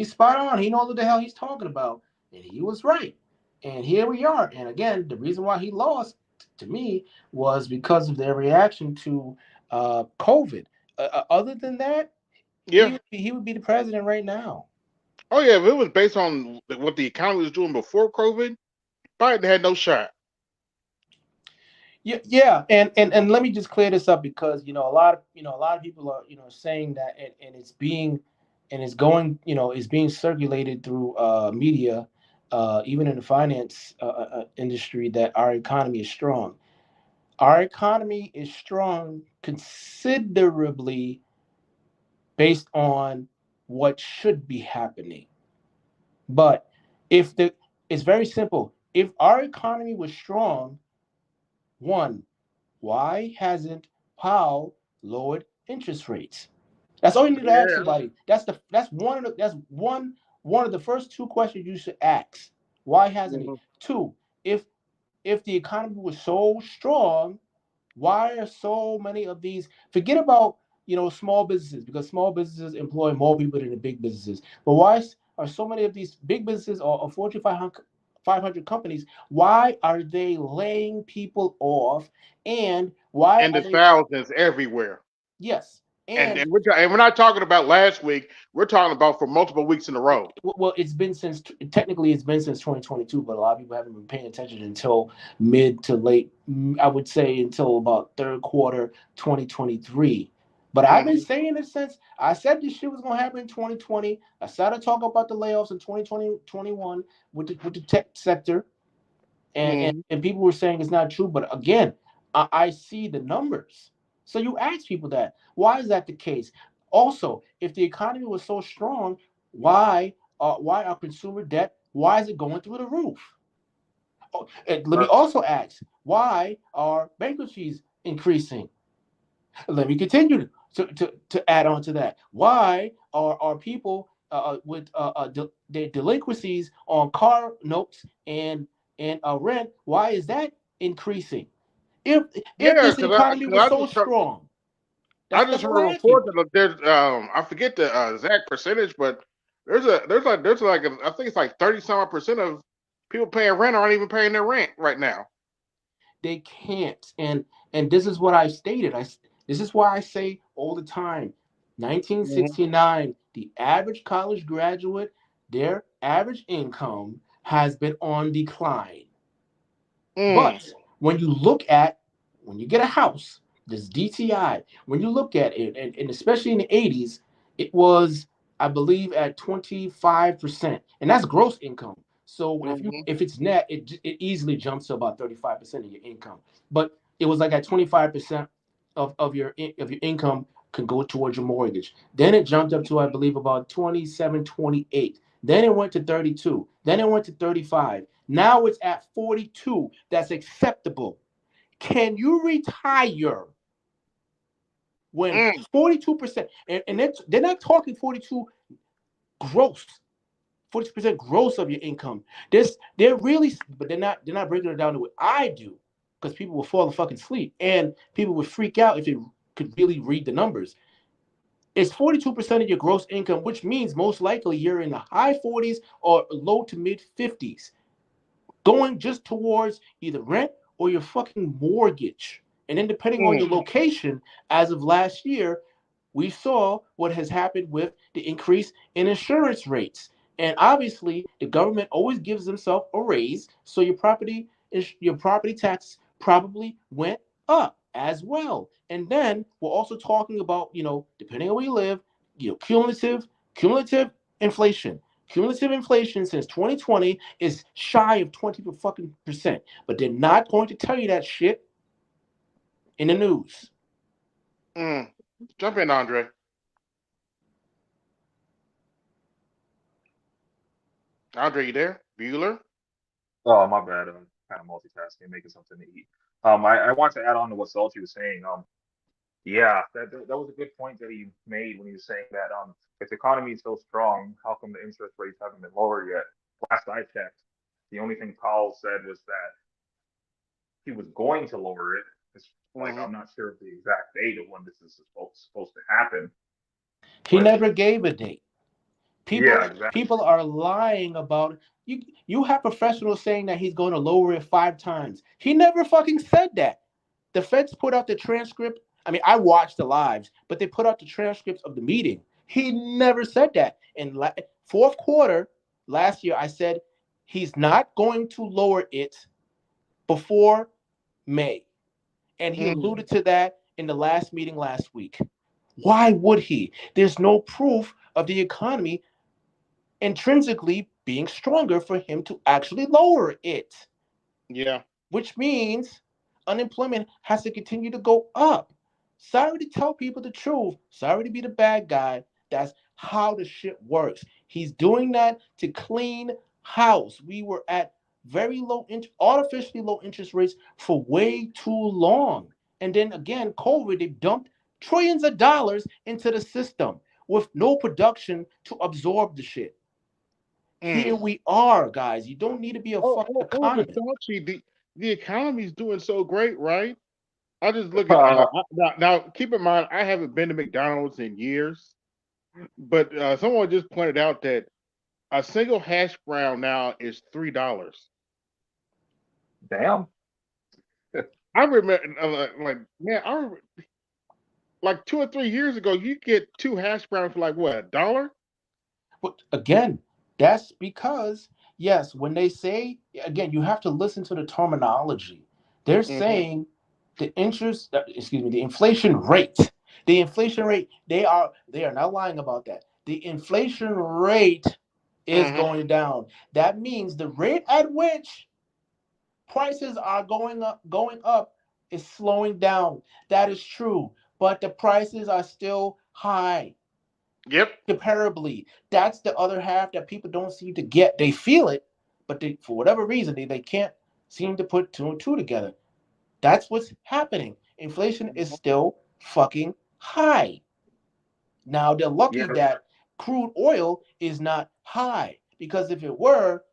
spot on. He knows what the hell he's talking about, and he was right. And here we are. And again, the reason why he lost to me was because of their reaction to COVID. Other than that, Yeah. he would be the president right now. Oh yeah. If it was based on what the economy was doing before COVID, Biden had no shot. Yeah, and let me just clear this up because a lot of people are saying that, and it's being and it's going is being circulated through media, even in the finance industry, that our economy is strong. Our economy is strong considerably based on what should be happening. But if the it's very simple. If our economy was strong, one, why hasn't Powell lowered interest rates? That's all you need to ask Yeah. somebody. That's one of the first two questions you should ask. Why hasn't he? Mhm. Two, if the economy was so strong, why are so many of these? Forget about small businesses, because small businesses employ more people than the big businesses. But why are so many of these big businesses or Fortune 500 companies? Why are they laying people off? And why And are the they? thousands everywhere. Yes, And and and we're not talking about last week. We're talking about for multiple weeks in a row. well, it's been since technically it's been since 2022, but a lot of people haven't been paying attention until mid to late. I would say until about third quarter 2023. But I've been Hmm. saying it since I said this shit was gonna happen in 2020. I started talking about the layoffs in 2021 with the tech sector, and, and Hmm. and people were saying it's not true. But again, I see the numbers. So you ask people that. Why is that the case? Also, if the economy was so strong, why our consumer debt? Why is it going through the roof? Oh, and let me Uh, also ask, why are bankruptcies increasing? Let me continue to add on to that. Why are people with their delinquencies on car notes and rent? Why is that increasing? If if Yeah, this because I, economy 'cause was I so just heard, strong, I that's just all heard a I ask report you. that there's I forget the exact percentage, but there's like I think it's like 30 some odd percent of people paying rent aren't even paying their rent right now. They can't. And this is what I stated. This is why I say all the time. Hmm. 1969, the average college graduate, their average income has been on decline. Mm. But when you get a house, this DTI, when you look at it, and especially in the 80s, it was, I believe, at 25%. And that's gross income. So Hmm. if it's net, it easily jumps to about 35% of your income. But it was like at 25% of your income can go towards your mortgage. Then it jumped up to, I believe, about 27, 28. Then it went to 32. Then it went to 35. Now it's at 42. That's acceptable. Can you retire when Mm. 42%, and they're not talking 42 gross, 40% gross of your income. They're really, but they're not breaking it down to what I do, because people will fall fucking asleep and people would freak out if they could really read the numbers. It's 42% of your gross income, which means most likely you're in the high 40s or low to mid 50s, going just towards either rent or your fucking mortgage. And then depending on Mm. your location, as of last year, we saw what has happened with the increase in insurance rates. And obviously, the government always gives themselves a raise, so your property tax probably went up as well. And then we're also talking about, depending on where you live, cumulative inflation. Cumulative inflation since 2020 is shy of 20 fucking percent, but they're not going to tell you that shit in the news. Mm. Jump in, Andre. Andre, you there? Bueller? Oh, my bad. I'm kind of multitasking, making something to eat. I want to add on to what Salty was saying. Yeah, that was a good point that he made when he was saying that if the economy is so strong, how come the interest rates haven't been lowered yet? Last I checked, the only thing Powell said was that he was going to lower it. It's like Hmm. I'm not sure of the exact date of when this is supposed to happen, He but never gave a date. yeah, People exactly. are lying about it. You have professionals saying that he's going to lower it 5 times. He never fucking said that. The feds put out the transcript. I mean, I watched the lives, but they put out the transcripts of the meeting. He never said that. In fourth quarter last year, I said he's not going to lower it before May. And he alluded to that in the last meeting last week. Why would he? There's no proof of the economy intrinsically being stronger for him to actually lower it. Yeah. Which means unemployment has to continue to go up. Sorry to tell people the truth. Sorry to be the bad guy. That's how the shit works. He's doing that to clean house. We were at very artificially low interest rates for way too long. And then again, COVID, they dumped trillions of dollars into the system with no production to absorb the shit. Here we are, guys. You don't need to be a fucking economist. The economy's doing so great, right? I just look at now. Keep in mind, I haven't been to McDonald's in years, but someone just pointed out that a single hash brown now is $3. Damn. I remember, man, I remember, like 2 or 3 years ago, you get 2 hash browns for like what, $1? But again, that's because yes, when they say again, you have to listen to the terminology. They're saying the the inflation rate. The inflation rate, they are not lying about that. The inflation rate is going down. That means the rate at which prices are going up is slowing down. That is true, but the prices are still high. Yep. Comparably, that's the other half that people don't seem to get. They feel it, but for whatever reason, they can't seem to put two and two together. That's what's happening. Inflation is still fucking high. Now, they're lucky that crude oil is not high, because if it were,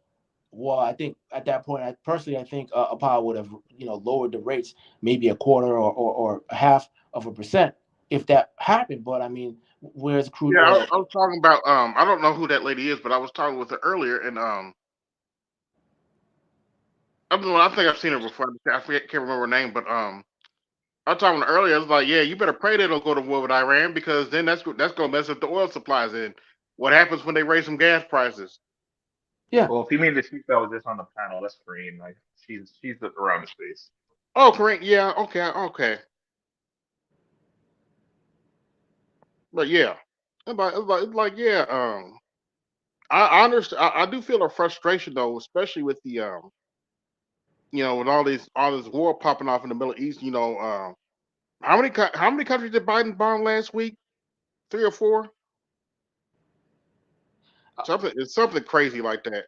well, I think at that point, I think Powell would have, lowered the rates maybe a quarter or a half of a percent if that happened. But I mean, where's crude oil? I was talking about I don't know who that lady is, but I was talking with her earlier, and I think I've seen her before. Can't remember her name, but I was talking to her earlier. I was like, yeah, you better pray they don't go to war with Iran, because then that's gonna mess up the oil supplies. And what happens when they raise some gas prices? Yeah. Well, if you mean the chief that was just on the panel, that's Kareem. Like she's around the space. Oh, Kareem. Yeah. Okay. But yeah, it's like yeah. I understand. I do feel a frustration though, especially with the with all this war popping off in the Middle East. How many countries did Biden bomb last week? 3 or 4? It's something crazy like that.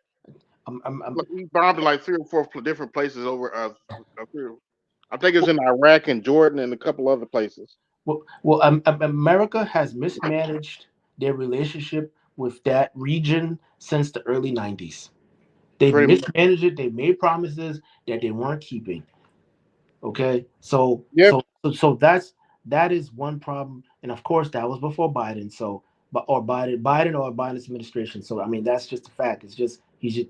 He bombed in like 3 or 4 different places over. I think it's in Iraq and Jordan and a couple other places. Well, America has mismanaged their relationship with that region since the early 90s. They mismanaged it. They made promises that they weren't keeping. Okay, so that is one problem, and of course that was before Biden. So, Biden or Biden's administration. So I mean that's just a fact. It's just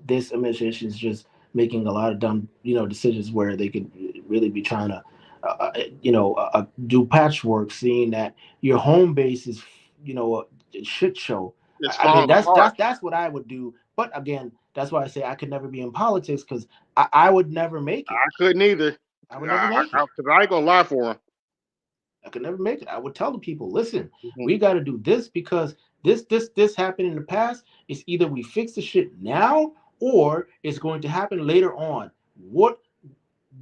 this administration is just making a lot of dumb decisions where they could really be trying to do patchwork, seeing that your home base is a shit show. I mean that's what I would do. But again, that's why I say I could never be in politics, because I would never make it. I couldn't either. I would never make it. Because I ain't gonna lie for him. I could never make it. I would tell the people, listen, we got to do this, because this happened in the past. It's either we fix the shit now or it's going to happen later on. What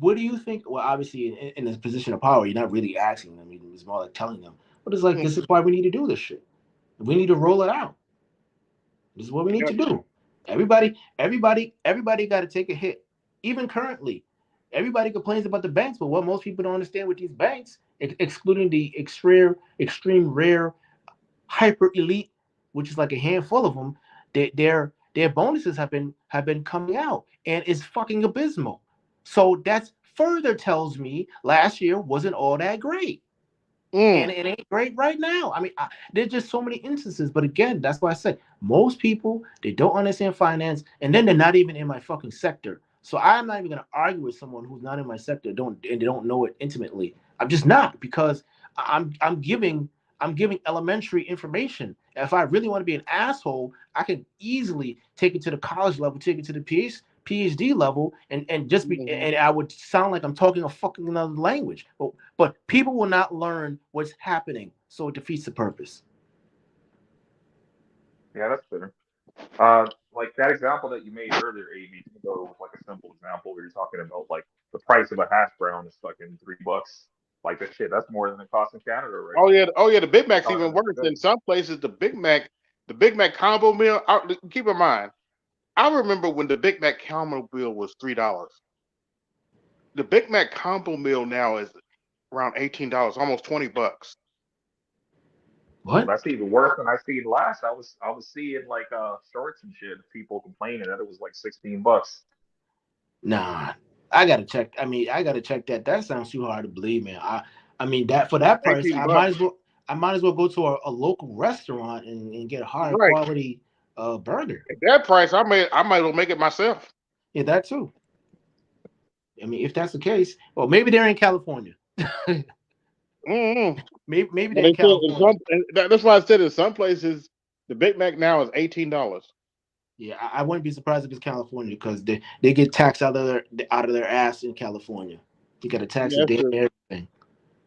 do you think? Well, obviously, in this position of power, you're not really asking them. It's more like telling them. But it's like, this is why we need to do this shit. We need to roll it out. This is what we need to do. Everybody got to take a hit. Even currently, everybody complains about the banks, but what most people don't understand with these banks, excluding the extreme rare, hyper elite, which is like a handful of them, their bonuses have been coming out, and it's fucking abysmal. So that further tells me last year wasn't all that great. And it ain't great right now. I mean, there's just so many instances. But again, that's why I say most people, they don't understand finance, and then they're not even in my fucking sector. So I'm not even going to argue with someone who's not in my sector, and they don't know it intimately. I'm just not, because I'm giving elementary information. If I really want to be an asshole, I can easily take it to the college level, take it to the PhD level and just be and I would sound like I'm talking a fucking another language. But people will not learn what's happening, so it defeats the purpose. Yeah, that's fair. Like that example that you made earlier, AB, though, was like a simple example where you're talking about like the price of a hash brown is fucking $3. Like this shit, that's more than it costs in Canada right Oh now. yeah, the Big Mac's Oh, even that's worse. good. In some places, the Big Mac combo meal. Keep in mind, I remember when the Big Mac combo meal was $3. The Big Mac combo meal now is around $18, almost $20. What? That's even worse than I seen last. I was seeing like shorts and shit, people complaining that it was like $16. Nah, I gotta check. I mean, I gotta check that. That sounds too hard to believe, man. I mean that for that price, 18 bucks. I might as well go to a local restaurant and get a higher Right. quality burger. At that price, I might as well make it myself. Yeah, that too. I mean, if that's the case, well, maybe they're in California. Mm-hmm. Maybe But they're in California. that's why I said in some places the Big Mac now is $18. Yeah, I wouldn't be surprised if it's California because they get taxed out of their ass in California. You got to tax Yeah, a that's day true. and everything.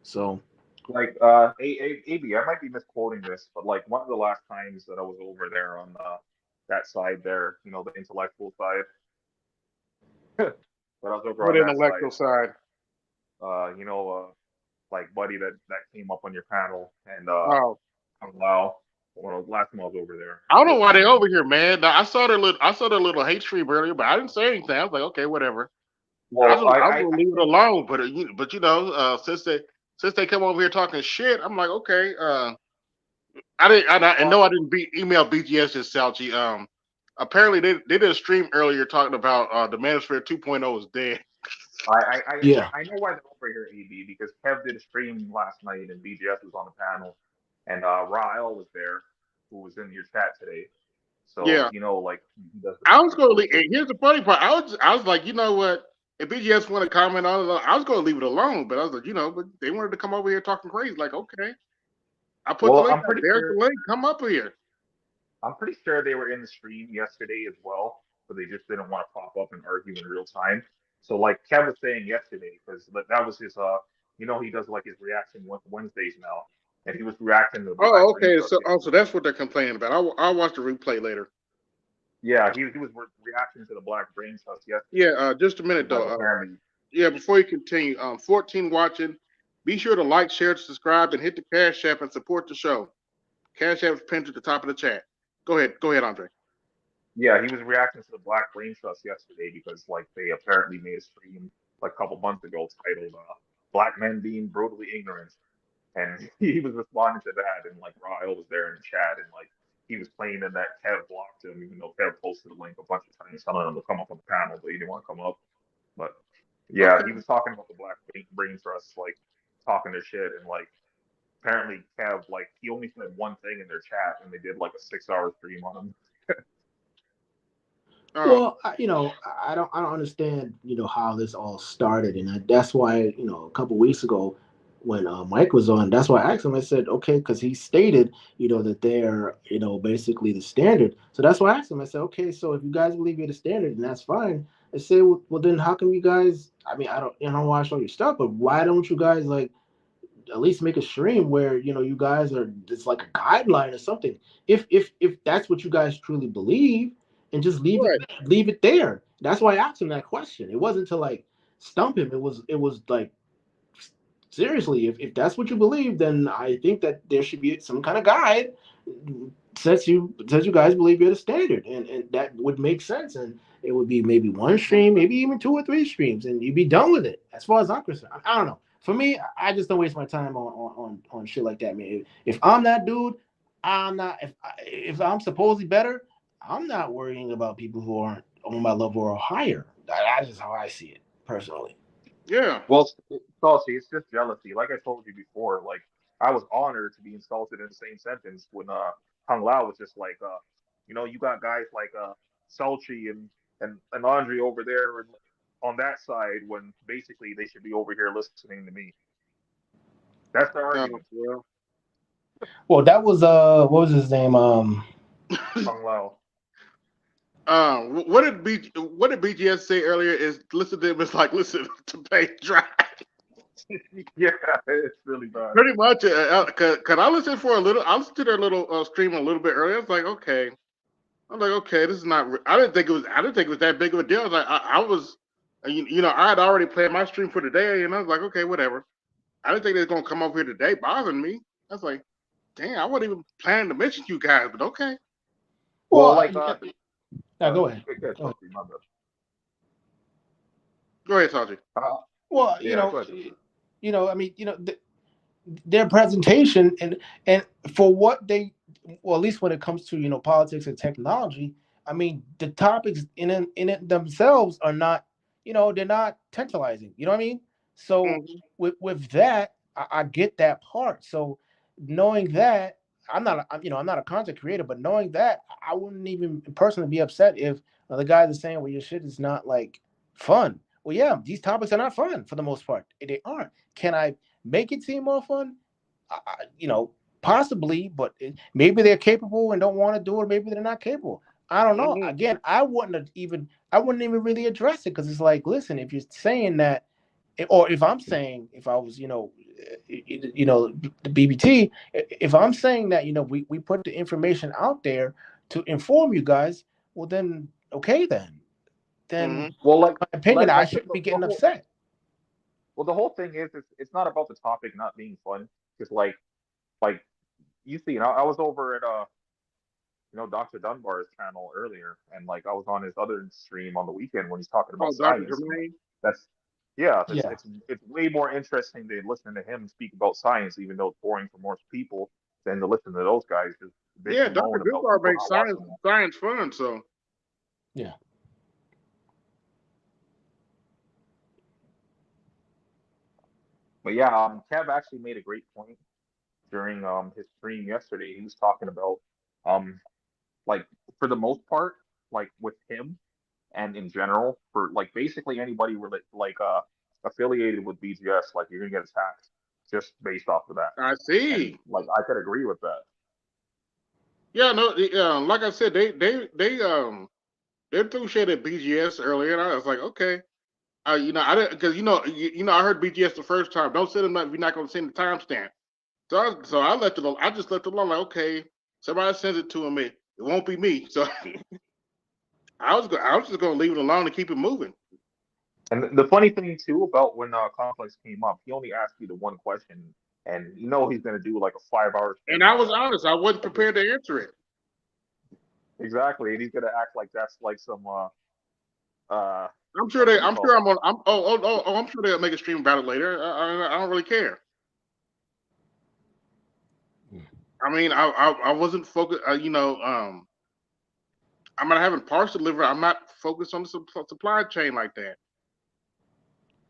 So Like AB, I might be misquoting this, but like one of the last times that I was over there on that side there, you know, the intellectual side. But I was over What on that intellectual side. side? You know, like buddy that came up on your panel and Oh, Wow. Well, last time I was over there, I don't know was why they saying, over here, man. Now, I saw their little hate stream earlier, but I didn't say anything. I was like, okay, whatever. well, I was gonna leave it alone, but since they come over here talking shit, I'm like, okay. I didn't, and no, I didn't email BGS this Salchi. Apparently they did a stream earlier talking about the Manosphere 2.0 is dead. yeah, I know why they're over here, AB, because Kev did a stream last night and BGS was on the panel, and Rael was there, who was in your chat today. So Yeah, you know, like he does the I was gonna professional leave. shit. Here's the funny part. I was like, you know what? If BGS want to comment on it, I was gonna leave it alone. But I was like, but they wanted to come over here talking crazy. Like, okay, I put the Well, link out. There's the link. Come up here. I'm pretty sure they were in the stream yesterday as well, but they just didn't want to pop up and argue in real time. So like Kev was saying yesterday, because that was his you know, he does like his reaction Wednesdays now, and he was reacting to the Black Oh, Brain okay. Trust So that's what they're complaining about. I'll watch the replay later. Yeah, he was reacting to the Black Brain Trust yesterday. Yeah. Just a minute Like though. apparently, Yeah. Before you continue, 14 watching. Be sure to like, share, subscribe, and hit the Cash App and support the show. Cash App is pinned at the top of the chat. Go ahead, Andre. yeah, he was reacting to the Black Brain Trust yesterday because like they apparently made a stream like a couple months ago titled "Black Men Being Brutally Ignorant." And he was responding to that, and like Rael was there in the chat, and like he was claiming that Kev blocked him, even though Kev posted the link a bunch of times telling him to come up on the panel, but he didn't want to come up. But yeah, Okay. he was talking about the Black Brain Trust, like talking their shit, and like apparently Kev, like he only said one thing in their chat, and they did like a 6-hour stream on him. well, I don't understand, how this all started, and that's why, a couple weeks ago when Mike was on, that's why I asked him. I said, okay, because he stated, that they're, basically the standard. So that's why I asked him. I said, okay, so if you guys believe you're the standard, and that's fine. I said, well, then how come you guys? I mean, I don't watch all your stuff, but why don't you guys like at least make a stream where you guys are, it's like a guideline or something, if that's what you guys truly believe, and just leave it there. That's why I asked him that question. It wasn't to like stump him. It was like, seriously, if that's what you believe, then I think that there should be some kind of guide says you guys believe you're the standard, and that would make sense, and it would be maybe one stream, maybe even 2 or 3 streams, and you'd be done with it. As far as I'm concerned, I don't know. For me, I just don't waste my time on shit like that, man. If I'm that dude, I'm not. If I'm supposedly better, I'm not worrying about people who aren't on my level or higher. That's just how I see it personally. Yeah. Well, Salty, it's just jealousy. Like I told you before, like I was honored to be insulted in the same sentence when Hung Lao was just like, you got guys like Sultry and Andre over there and on that side when basically they should be over here listening to me. That's the argument. Well, that was what was his name? Hung Lao. what did BGS say earlier? Is listen to them is like listen to paint dry. Yeah, it's really bad. Pretty much. Cause I listened for a little. I listened to their little stream a little bit earlier. I was like, okay. I'm like, okay, this is not. I didn't think it was. I didn't think it was that big of a deal. I was like, I was, you know, I had already planned my stream for today, and I was like, okay, whatever. I didn't think they was gonna come over here today bothering me. I was like, dang, I wasn't even planning to mention you guys, but okay. Well, Well, like, go ahead. good, Go ahead. my bad. Go ahead, Saji. Well, Yeah, go ahead. I mean, their presentation and for what they, well, at least when it comes to politics and technology, I mean, the topics in it themselves are not, they're not tantalizing. You know what I mean? So Mhm. with that, I get that part. So knowing that, I'm not a content creator, but knowing that, I wouldn't even personally be upset if the guys are saying, well, your shit is not like fun. Well, yeah, these topics are not fun for the most part. They aren't. Can I make it seem more fun? Possibly, but maybe they're capable and don't want to do it. Maybe they're not capable. I don't know. Mhm. Again, I wouldn't even really address it because it's like, listen, if you're saying that, or if I'm saying, if I was, the BBT, if I'm saying that, we put the information out there to inform you guys, well, then okay, then Mhm. Well, like, my opinion, I like shouldn't be the getting whole, upset. well, the whole thing is, it's not about the topic not being fun. Because like you see, I was over at Dr. Dunbar's channel earlier, and like I was on his other stream on the weekend when he's talking Oh, about Dr. science, and Jermaine. that's yeah, Yeah. it's way more interesting than listening to him speak about science, even though it's boring for most people, than to listen to those guys just bitch Yeah, and Dr. moan about Goodbar people makes not science watching them. science fun. So Yeah. But yeah, Kev actually made a great point during his stream yesterday. He was talking about um like for the most part, like with him and in general, for like basically anybody affiliated with BGS, like you're gonna get attacked just based off of that. I And see. like I could agree with that. Yeah, no, like I said, they threw shit at BGS earlier, and I was like, okay. I didn't because I heard BGS the first time. Don't send them that if you're not going to send the timestamp. So I left it. I just left it alone. Like, okay, somebody sends it to him. It won't be me. So I was just going to leave it alone and keep it moving. And the funny thing too about when Complex came up, he only asked you the one question, and he's gonna do like a 5 hour And stream I on was that. honest. I wasn't prepared to answer it. Exactly, and he's gonna act like that's like some I'm sure what they. do you I'm call sure it? I'm on. I'm sure they'll make a stream about it later. I don't really care. I mean, I wasn't focused. I'm not having parcel delivery. I'm not focused on the supply chain like that.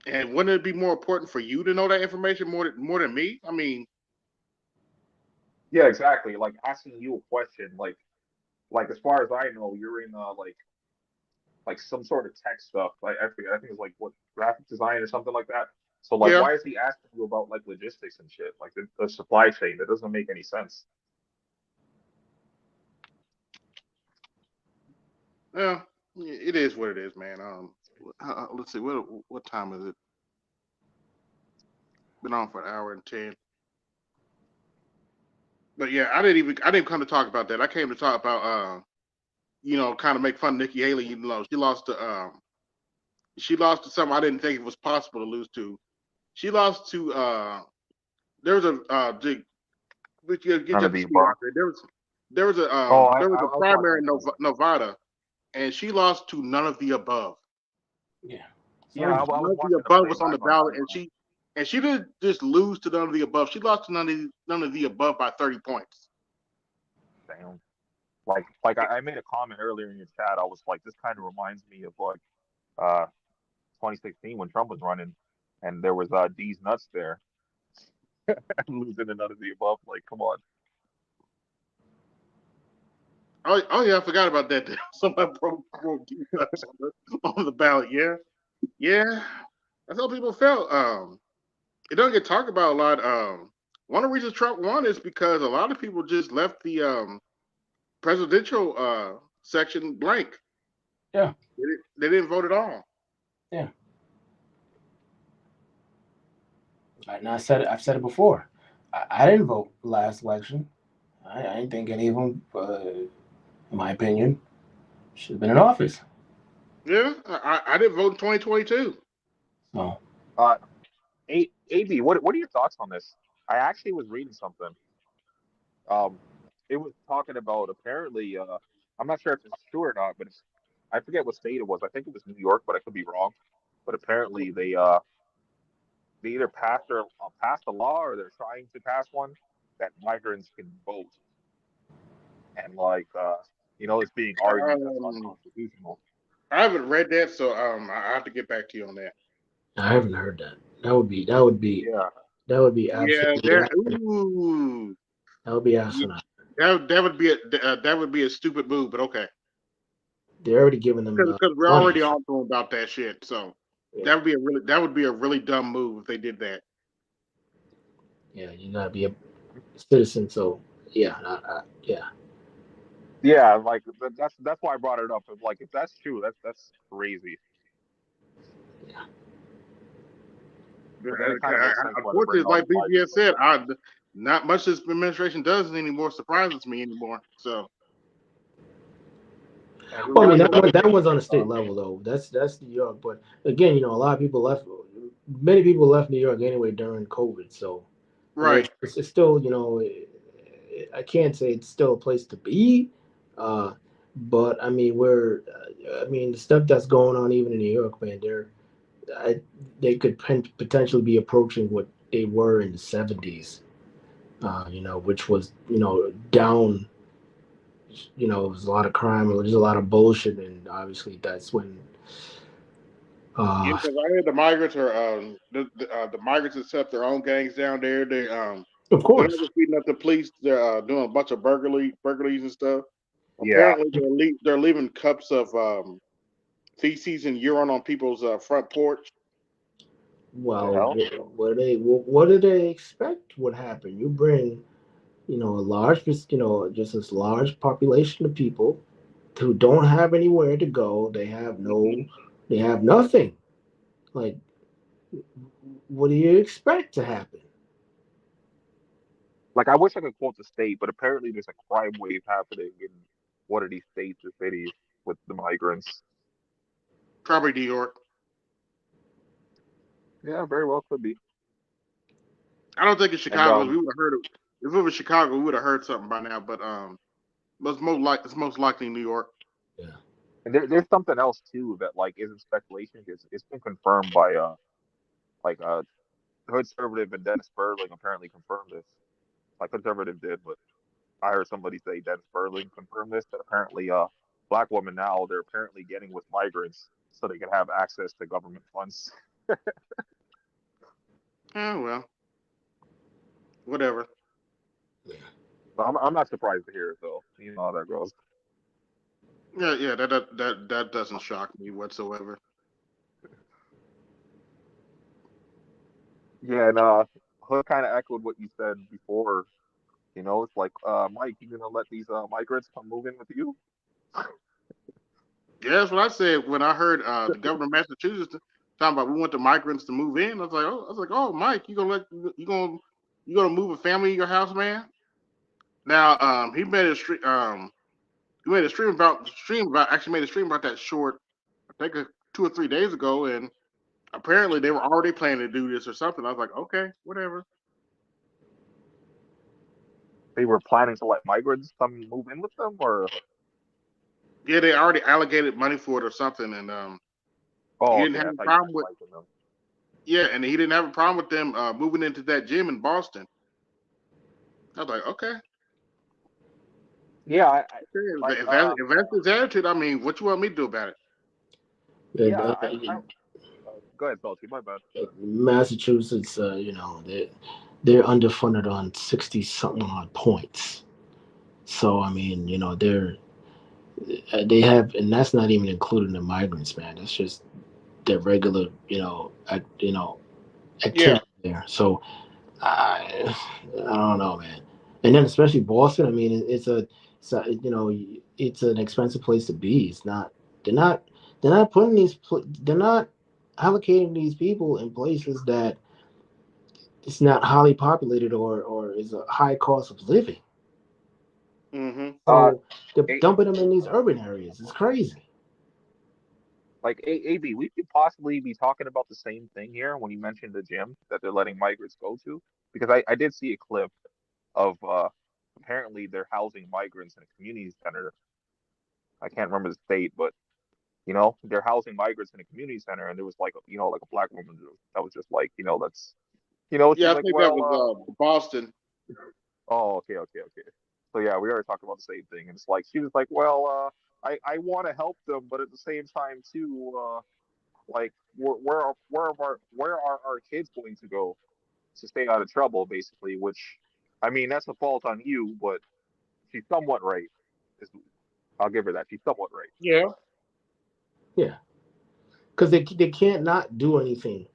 And wouldn't it be more important for you to know that information more than me? I mean, Yeah, exactly. Like asking you a question, like as far as I know, you're in like some sort of tech stuff. Like I forget, I think it's like what graphic design or something like that. So like, yeah, why is he asking you about like logistics and shit, like the supply chain? That doesn't make any sense. yeah, it is what it is, man. Let's see, what time is it? Been on for an hour and 10. But yeah, I didn't come to talk about that. I came to talk about kind of make fun of Nikki Haley. She lost to something I didn't think it was possible to lose to. She lost to there was a get None you of up to the speed above. on it. Oh, There was a I was primary watching in some of it. Nevada, and she lost to none of the above. Yeah. Yeah, I None was of the watching the above was on the playback on ballot, Dynamite. and she didn't just lose to none of the above. She lost to none of the above by 30 points. Damn. Like I made a comment earlier in your chat. I was like, this kind of reminds me of like uh 2016 when Trump was running, and there was D's nuts there losing to none of the above. Like, come on. Oh yeah, I forgot about that. Somebody broke defense on the ballot. Yeah, yeah. That's how people felt. It doesn't get talked about a lot. One of the reasons Trump won is because a lot of people just left the presidential section blank. Yeah. They didn't vote at all. Yeah. And I've said it before. I didn't vote last election. I didn't think any of them, in my opinion, should have been in office. Yeah, I didn't vote in 2022. So Uh, AB, what are your thoughts on this? I actually was reading something. Um, it was talking about apparently. I'm not sure if it's true or not, but I forget what state it was. I think it was New York, but I could be wrong. But apparently they either passed a law or they're trying to pass one that migrants can vote, and it's being argued that's Um, unconstitutional. I haven't read that, so I have to get back to you on that. I haven't heard that. Yeah, That would be Yeah, absolutely. there. Ooh, That would be yeah, asinine. that would be a stupid move, but okay, They're already giving them because we're money. already on to them about that shit. So Yeah. that would be a really dumb move if they did that. Yeah, you gotta be a citizen. So yeah, yeah. yeah. Like that's why I brought it up. Like if that's true, that's crazy. Yeah. But then it kind of makes sense why they're Unfortunately, bringing all like these BGS migrants said, over. not much this administration does anymore surprises me anymore. So And who Well, I mean knows what that was on a state level though. That's New York, but again, a lot of people left. Many people left New York anyway during COVID. So I mean, right. it's still I can't say it's still a place to be, but I mean the stuff that's going on even in New York, man, they could potentially be approaching what they were in the 70s. Which was down. It was a lot of crime. It was a lot of bullshit, and obviously that's when. Yeah, Uh, because I heard the migrants are the migrants that set up their own gangs down there. of They're not course. just beating up the police. They're doing a bunch of burglaries and stuff. Yeah, Apparently, they're leaving cups of feces and urine on people's front porch. the Well, hell? what do they expect would happen? You bring, a large, just this large population of people who don't have anywhere to go. Mhm. They have nothing. Like, what do you expect to happen? Like I wish I could quote the state, but apparently there's a crime wave happening in one of these states or cities with the migrants. Probably New York. Yeah, very well could be. I don't think it's And Chicago. We would have heard it if it was Chicago. We would have heard something by now. But it's most likely New York. Yeah. and there's something else too that like isn't speculation. It's been confirmed by like Hood Conservative and Dennis Sperling apparently confirmed this. Like Conservative did, but I heard somebody say Dennis Sperling confirmed this that apparently black women now they're apparently getting with migrants so they can have access to government funds. Oh well, whatever. Yeah. But I'm not surprised to hear it though. You know how that goes. Yeah. That doesn't shock me whatsoever. Yeah, and Hood kind of echoed what you said before. It's like, Mike, you gonna let these migrants come move in with you? Yeah, that's what I said when I heard the governor of Massachusetts talking about we want the migrants to move in. Oh, Mike, you gonna move a family in your house, man? Now, he made a stream about actually made a stream about that short, I think 2 or 3 days ago, and apparently they were already planning to do this or something. I was like, okay, whatever. They were planning to let migrants come move in with them, or Yeah, they already allocated money for it or something, and he oh, didn't okay, have I a thought you problem meant with liking them. yeah, and he didn't have a problem with them moving into that gym in Boston. I was like, okay. Yeah, like If that's his attitude, I mean, what you want me to do about it? yeah, And, go ahead, Salty. My bad. Massachusetts, they're underfunded on 60 something odd points. So I mean, they have, and that's not even including the migrants, man. That's just their regular, Yeah, activity there. So I don't know, man. And then especially Boston. I mean, it's an expensive place to be. It's not They're not putting they're not allocating these people in places that it's not highly populated or is a high cost of living. Mm-hmm. So they're A- dumping them in these urban areas. It's crazy. like AB, we could possibly be talking about the same thing here when you mentioned the gym that they're letting migrants go to, because I did see a clip of apparently they're housing migrants in a community center. I can't remember the state, but they're housing migrants in a community center, and there was like like a black woman that was just like that's she's Yeah, I like, think that well, was Boston. oh, okay. So yeah, we already talked about the same thing, and it's like she was like, well, I want to help them, but at the same time too, like where are our kids going to go to stay out of trouble, basically? Which, I mean, that's a fault on you, but she's somewhat right. I'll give her that. She's somewhat right. Yeah. Yeah, because they can't not do anything,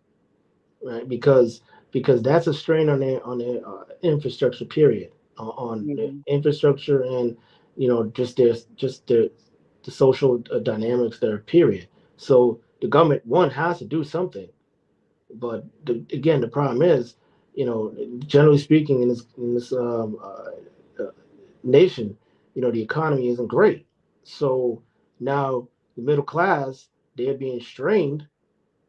right? Because that's a strain on their infrastructure. Period. On their Mm-hmm. infrastructure and just the social dynamics there. Period. So the government one has to do something, but again, the problem is, generally speaking, in this nation, the economy isn't great. So now the middle class, they're being strained,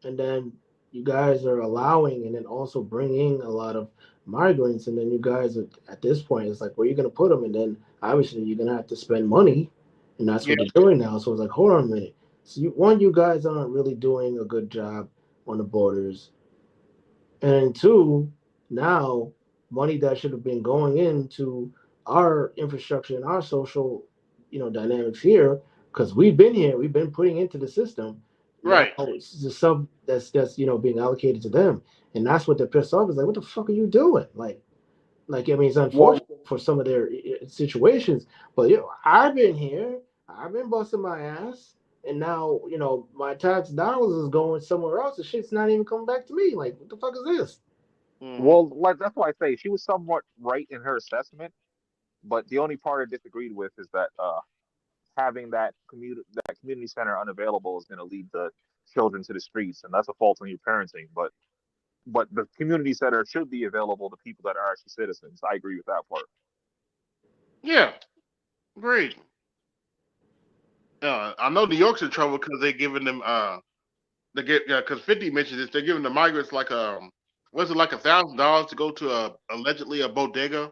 and then you guys are allowing and then also bringing a lot of migrants, and then you guys are, at this point, it's like, where are you going to put them? And then obviously you're going to have to spend money, and that's Yeah. what they're doing now. So it's like, hold on a minute. So you guys aren't really doing a good job on the borders, and two, now money that should have been going into our infrastructure and our social, dynamics here, because we've been putting into the system. Now Right. it's the sub that's being allocated to them, and that's what they're pissed off. Is like, what the fuck are you doing? Like I mean, it's Well, unfortunate for some of their situations, but I've been here, I've been busting my ass, and now my tax dollars is going somewhere else. The shit's not even coming back to me. Like, what the fuck is this? Mm-hmm. well, like that's why I say she was somewhat right in her assessment, but the only part I disagreed with is that having that community center unavailable is going to lead the children to the streets, and that's a fault on your parenting. But the community center should be available to people that are actually citizens. I agree with that part. Yeah. Great. I know New York's in trouble because they're giving them they get because 50 mentioned this. They're giving the migrants like was it like $1,000 to go to allegedly a bodega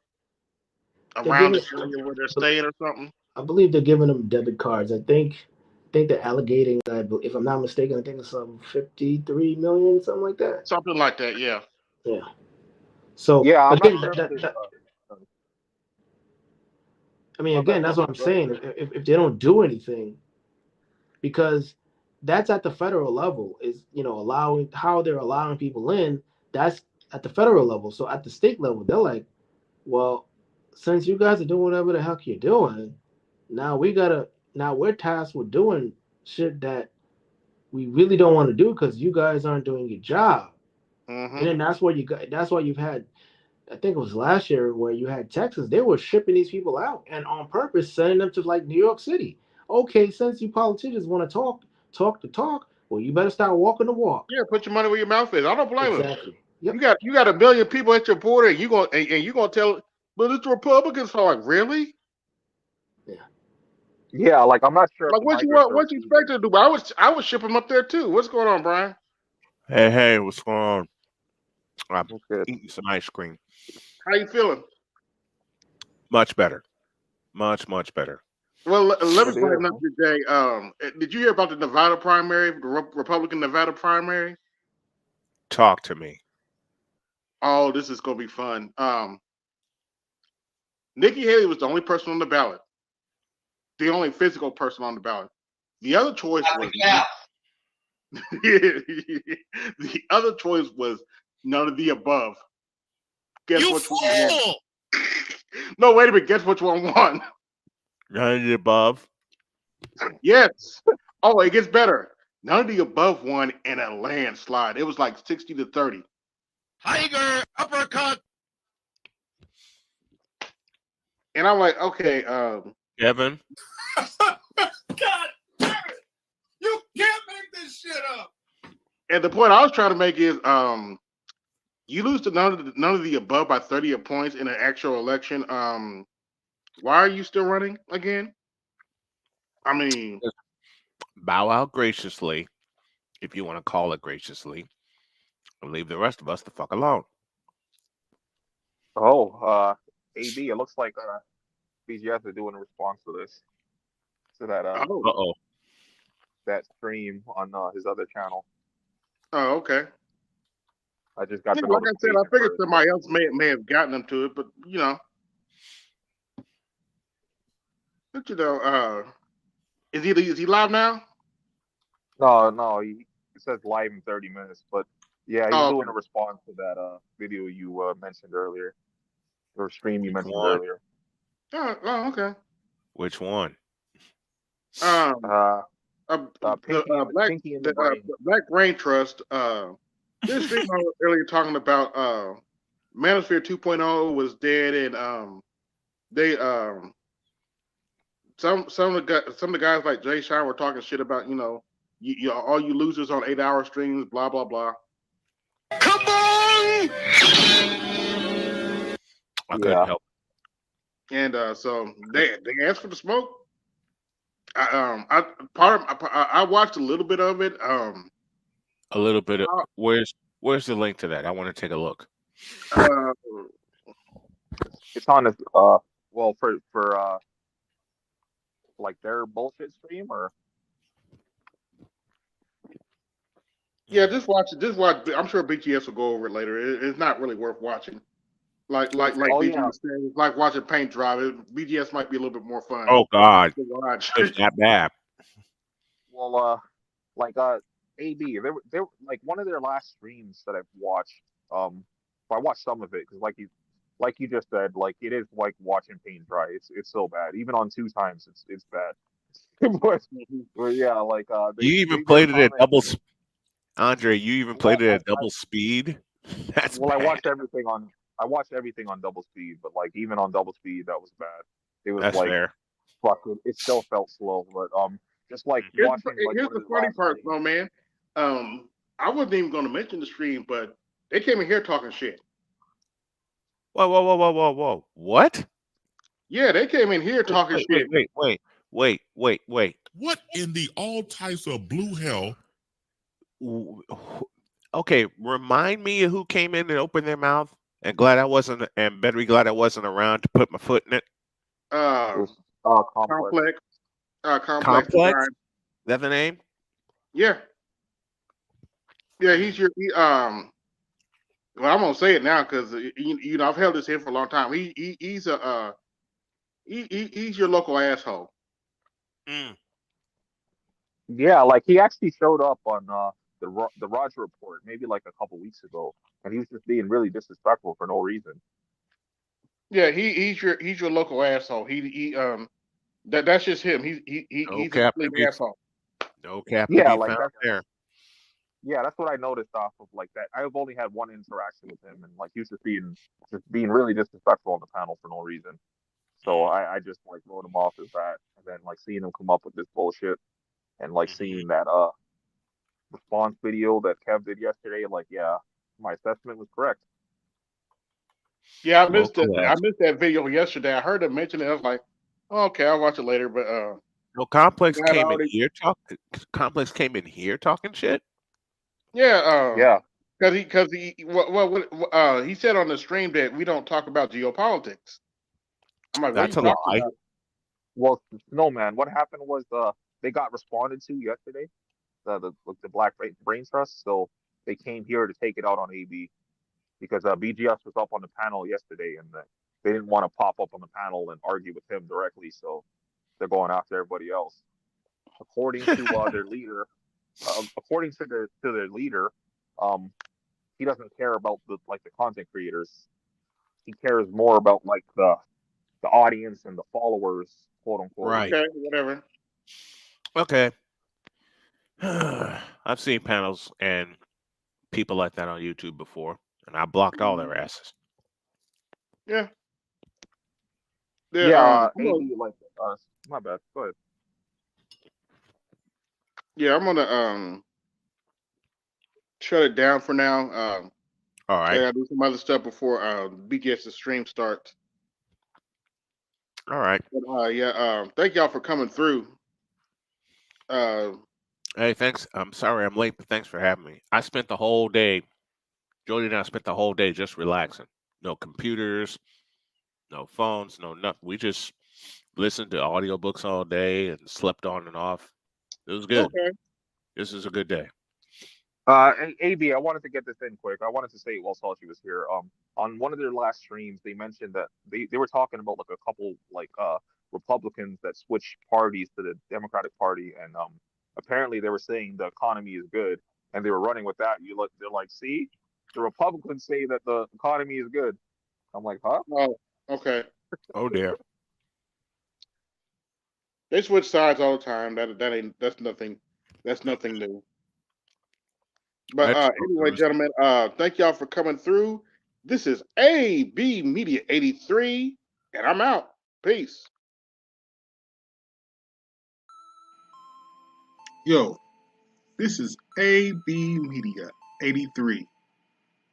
They're around giving, the area where they're staying or something. I believe they're giving them debit cards. I think they're allocating. If I'm not mistaken, I think it's some 53 million, something like that. Something like that. Yeah. Yeah. So Yeah, I'm not again, sure if there's. I mean, My again, bad. that's Go what ahead. I'm Go ahead. saying. If they don't do anything, because that's at the federal level, is allowing how they're allowing people in. That's at the federal level. So at the state level, they're like, well, since you guys are doing whatever the heck you're doing, now we're tasked with doing shit that we really don't want to do because you guys aren't doing your job. And Mm-hmm. then that's why you've had, I think it was last year, where you had Texas. They were shipping these people out and on purpose sending them to like New York City. Okay, since you politicians want to talk the talk, well, you better start walking the walk. Yeah. Put your money where your mouth is. I don't blame them. Exactly. Yep. You got a million people at your border, and you gonna tell, but it's Republicans. So like, really? Yeah. Yeah, like I'm not sure if Like, the migrants are what you receiving. expect to do? I would ship them up there too. What's going on, Brian? Hey, what's going on? I'm That's good. eating some ice cream. How you feeling? Much better. Much better. Well, let me Good to hear, brighten up man. your day. Did you hear about the Nevada primary, the Republican Nevada primary? Talk to me. Oh, this is gonna be fun. Nikki Haley was the only person on the ballot, the only physical person on the ballot. The other choice was the other choice was none of the above. Guess You which one won? fool! No, wait a minute. Guess which one won? None of the above. Yes. Oh, it gets better. None of the above won in a landslide. It was like 60-30. Tiger uppercut. And I'm like, okay, Kevin. God damn it. And the point I was trying to make is, you lose to none of the above by 30 points in an actual election. Why are you still running again? I mean, Bow out graciously, if you want to call it graciously, and leave the rest of us the fuck alone. Oh, AB, it looks like BGS is doing a response to this, to that oh, Uh-oh. that stream on his other channel. oh, okay. I just got Yeah, the like I said, I notification figured for it. somebody else may have gotten them to it, but is he live now? No, it says live in 30 minutes, but yeah, he's Oh, doing okay. a response to that video you mentioned earlier, or stream you Which mentioned one? earlier. Okay. Which one? Um, Pinky and Pinky and the Brain. Black Brain Trust. This stream I was earlier talking about. Manosphere 2.0 was dead, and they some of the guys like Jay Sean were talking shit about you all you losers on 8-hour streams, blah blah blah. Come on! I couldn't help. And so they asked for the smoke. I watched a little bit of it. A little bit of where's the link to that? I want to take a look. It's on this well for like their bullshit stream, or yeah, just watch it. Just watch. I'm sure BTS will go over it later. It's not really worth watching. Like BTS said, it's like watching paint dry. BTS might be a little bit more fun. Oh God, to watch. it's that bad. well, like AB, they were like one of their last streams that I've watched. I watched some of it because like you just said, like it is like watching paint dry. It's so bad. Even on 2 times, it's bad. but yeah, like You even played it at double. Andre, you even played it at double speed. That's well, bad. I watched everything on double speed, but like even on double speed, that was bad. It was That's like fair. fucking. It still felt slow, but just like Here's watching. here's the funny part, though, man. I wasn't even going to mention the stream, but they came in here talking shit. Whoa! What? Yeah, they came in here talking shit. Wait. What in the all types of blue hell? Okay, remind me of who came in and opened their mouth, and better be glad I wasn't around to put my foot in it. Complex. Complex? Is that the name? Yeah. Yeah, well, I'm gonna say it now because I've held this in for a long time. He's your local asshole. Yeah, like he actually showed up on the Roger Report maybe like a couple weeks ago, and he was just being really disrespectful for no reason. Yeah, he's your local asshole. That's just him. He's a complete asshole. No cap to Yeah, be like found there. Yeah, that's what I noticed off of like that. I've only had one interaction with him, and like he was just being really disrespectful on the panel for no reason. So I just like wrote him off as that, and then like seeing him come up with this bullshit, and like seeing that response video that Kev did yesterday, like yeah, my assessment was correct. Yeah, I missed it. I missed that video yesterday. I heard him mention it. I was like, oh, okay, I'll watch it later. But no, Complex came in here talking. Complex came in here talking shit. Yeah, yeah, because he said on the stream that we don't talk about geopolitics. I'm like, that's a lie. About? Well, no, man. What happened was they got responded to yesterday, the Black Brain Trust. So they came here to take it out on AB because BGS was up on the panel yesterday, and they didn't want to pop up on the panel and argue with him directly. So they're going after everybody else. According to their leader. According to their leader, he doesn't care about the content creators. He cares more about like the audience and the followers, quote unquote. Right. Okay, whatever. Okay. I've seen panels and people like that on YouTube before, and I blocked all their asses. Yeah. Yeah. My bad. Go ahead. Yeah, I'm gonna shut it down for now. All I right. gotta do some other stuff before BTS's stream starts. All right. But yeah, thank y'all for coming through. Hey, thanks. I'm sorry I'm late, but thanks for having me. I spent the whole day, Jody and I spent the whole day just relaxing. No computers, no phones, no nothing. We just listened to audiobooks all day and slept on and off. It was good. Okay. This is a good day. AB, I wanted to get this in quick. I wanted to say while Salchi was here, on one of their last streams, they mentioned that they were talking about like a couple Republicans that switched parties to the Democratic Party, and apparently they were saying the economy is good, and they were running with that. They're like, see, the Republicans say that the economy is good. I'm like, huh? Oh, okay. Oh dear. They switch sides all the time. That's nothing new. But That's anyway, gentlemen, thank y'all for coming through. This is AB Media 83, and I'm out. Peace. Yo, this is AB Media 83.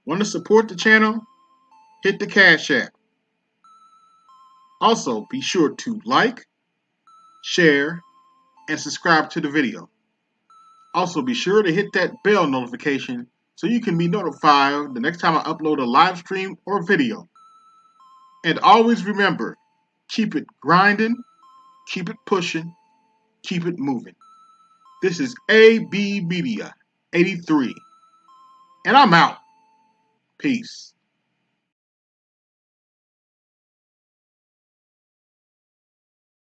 Want to support the channel? Hit the Cash App. Also, be sure to like, share, and subscribe to the video. Also, be sure to hit that bell notification so you can be notified the next time I upload a live stream or video. And always remember, keep it grinding, keep it pushing, keep it moving. This is AB Media 83, and I'm out. Peace.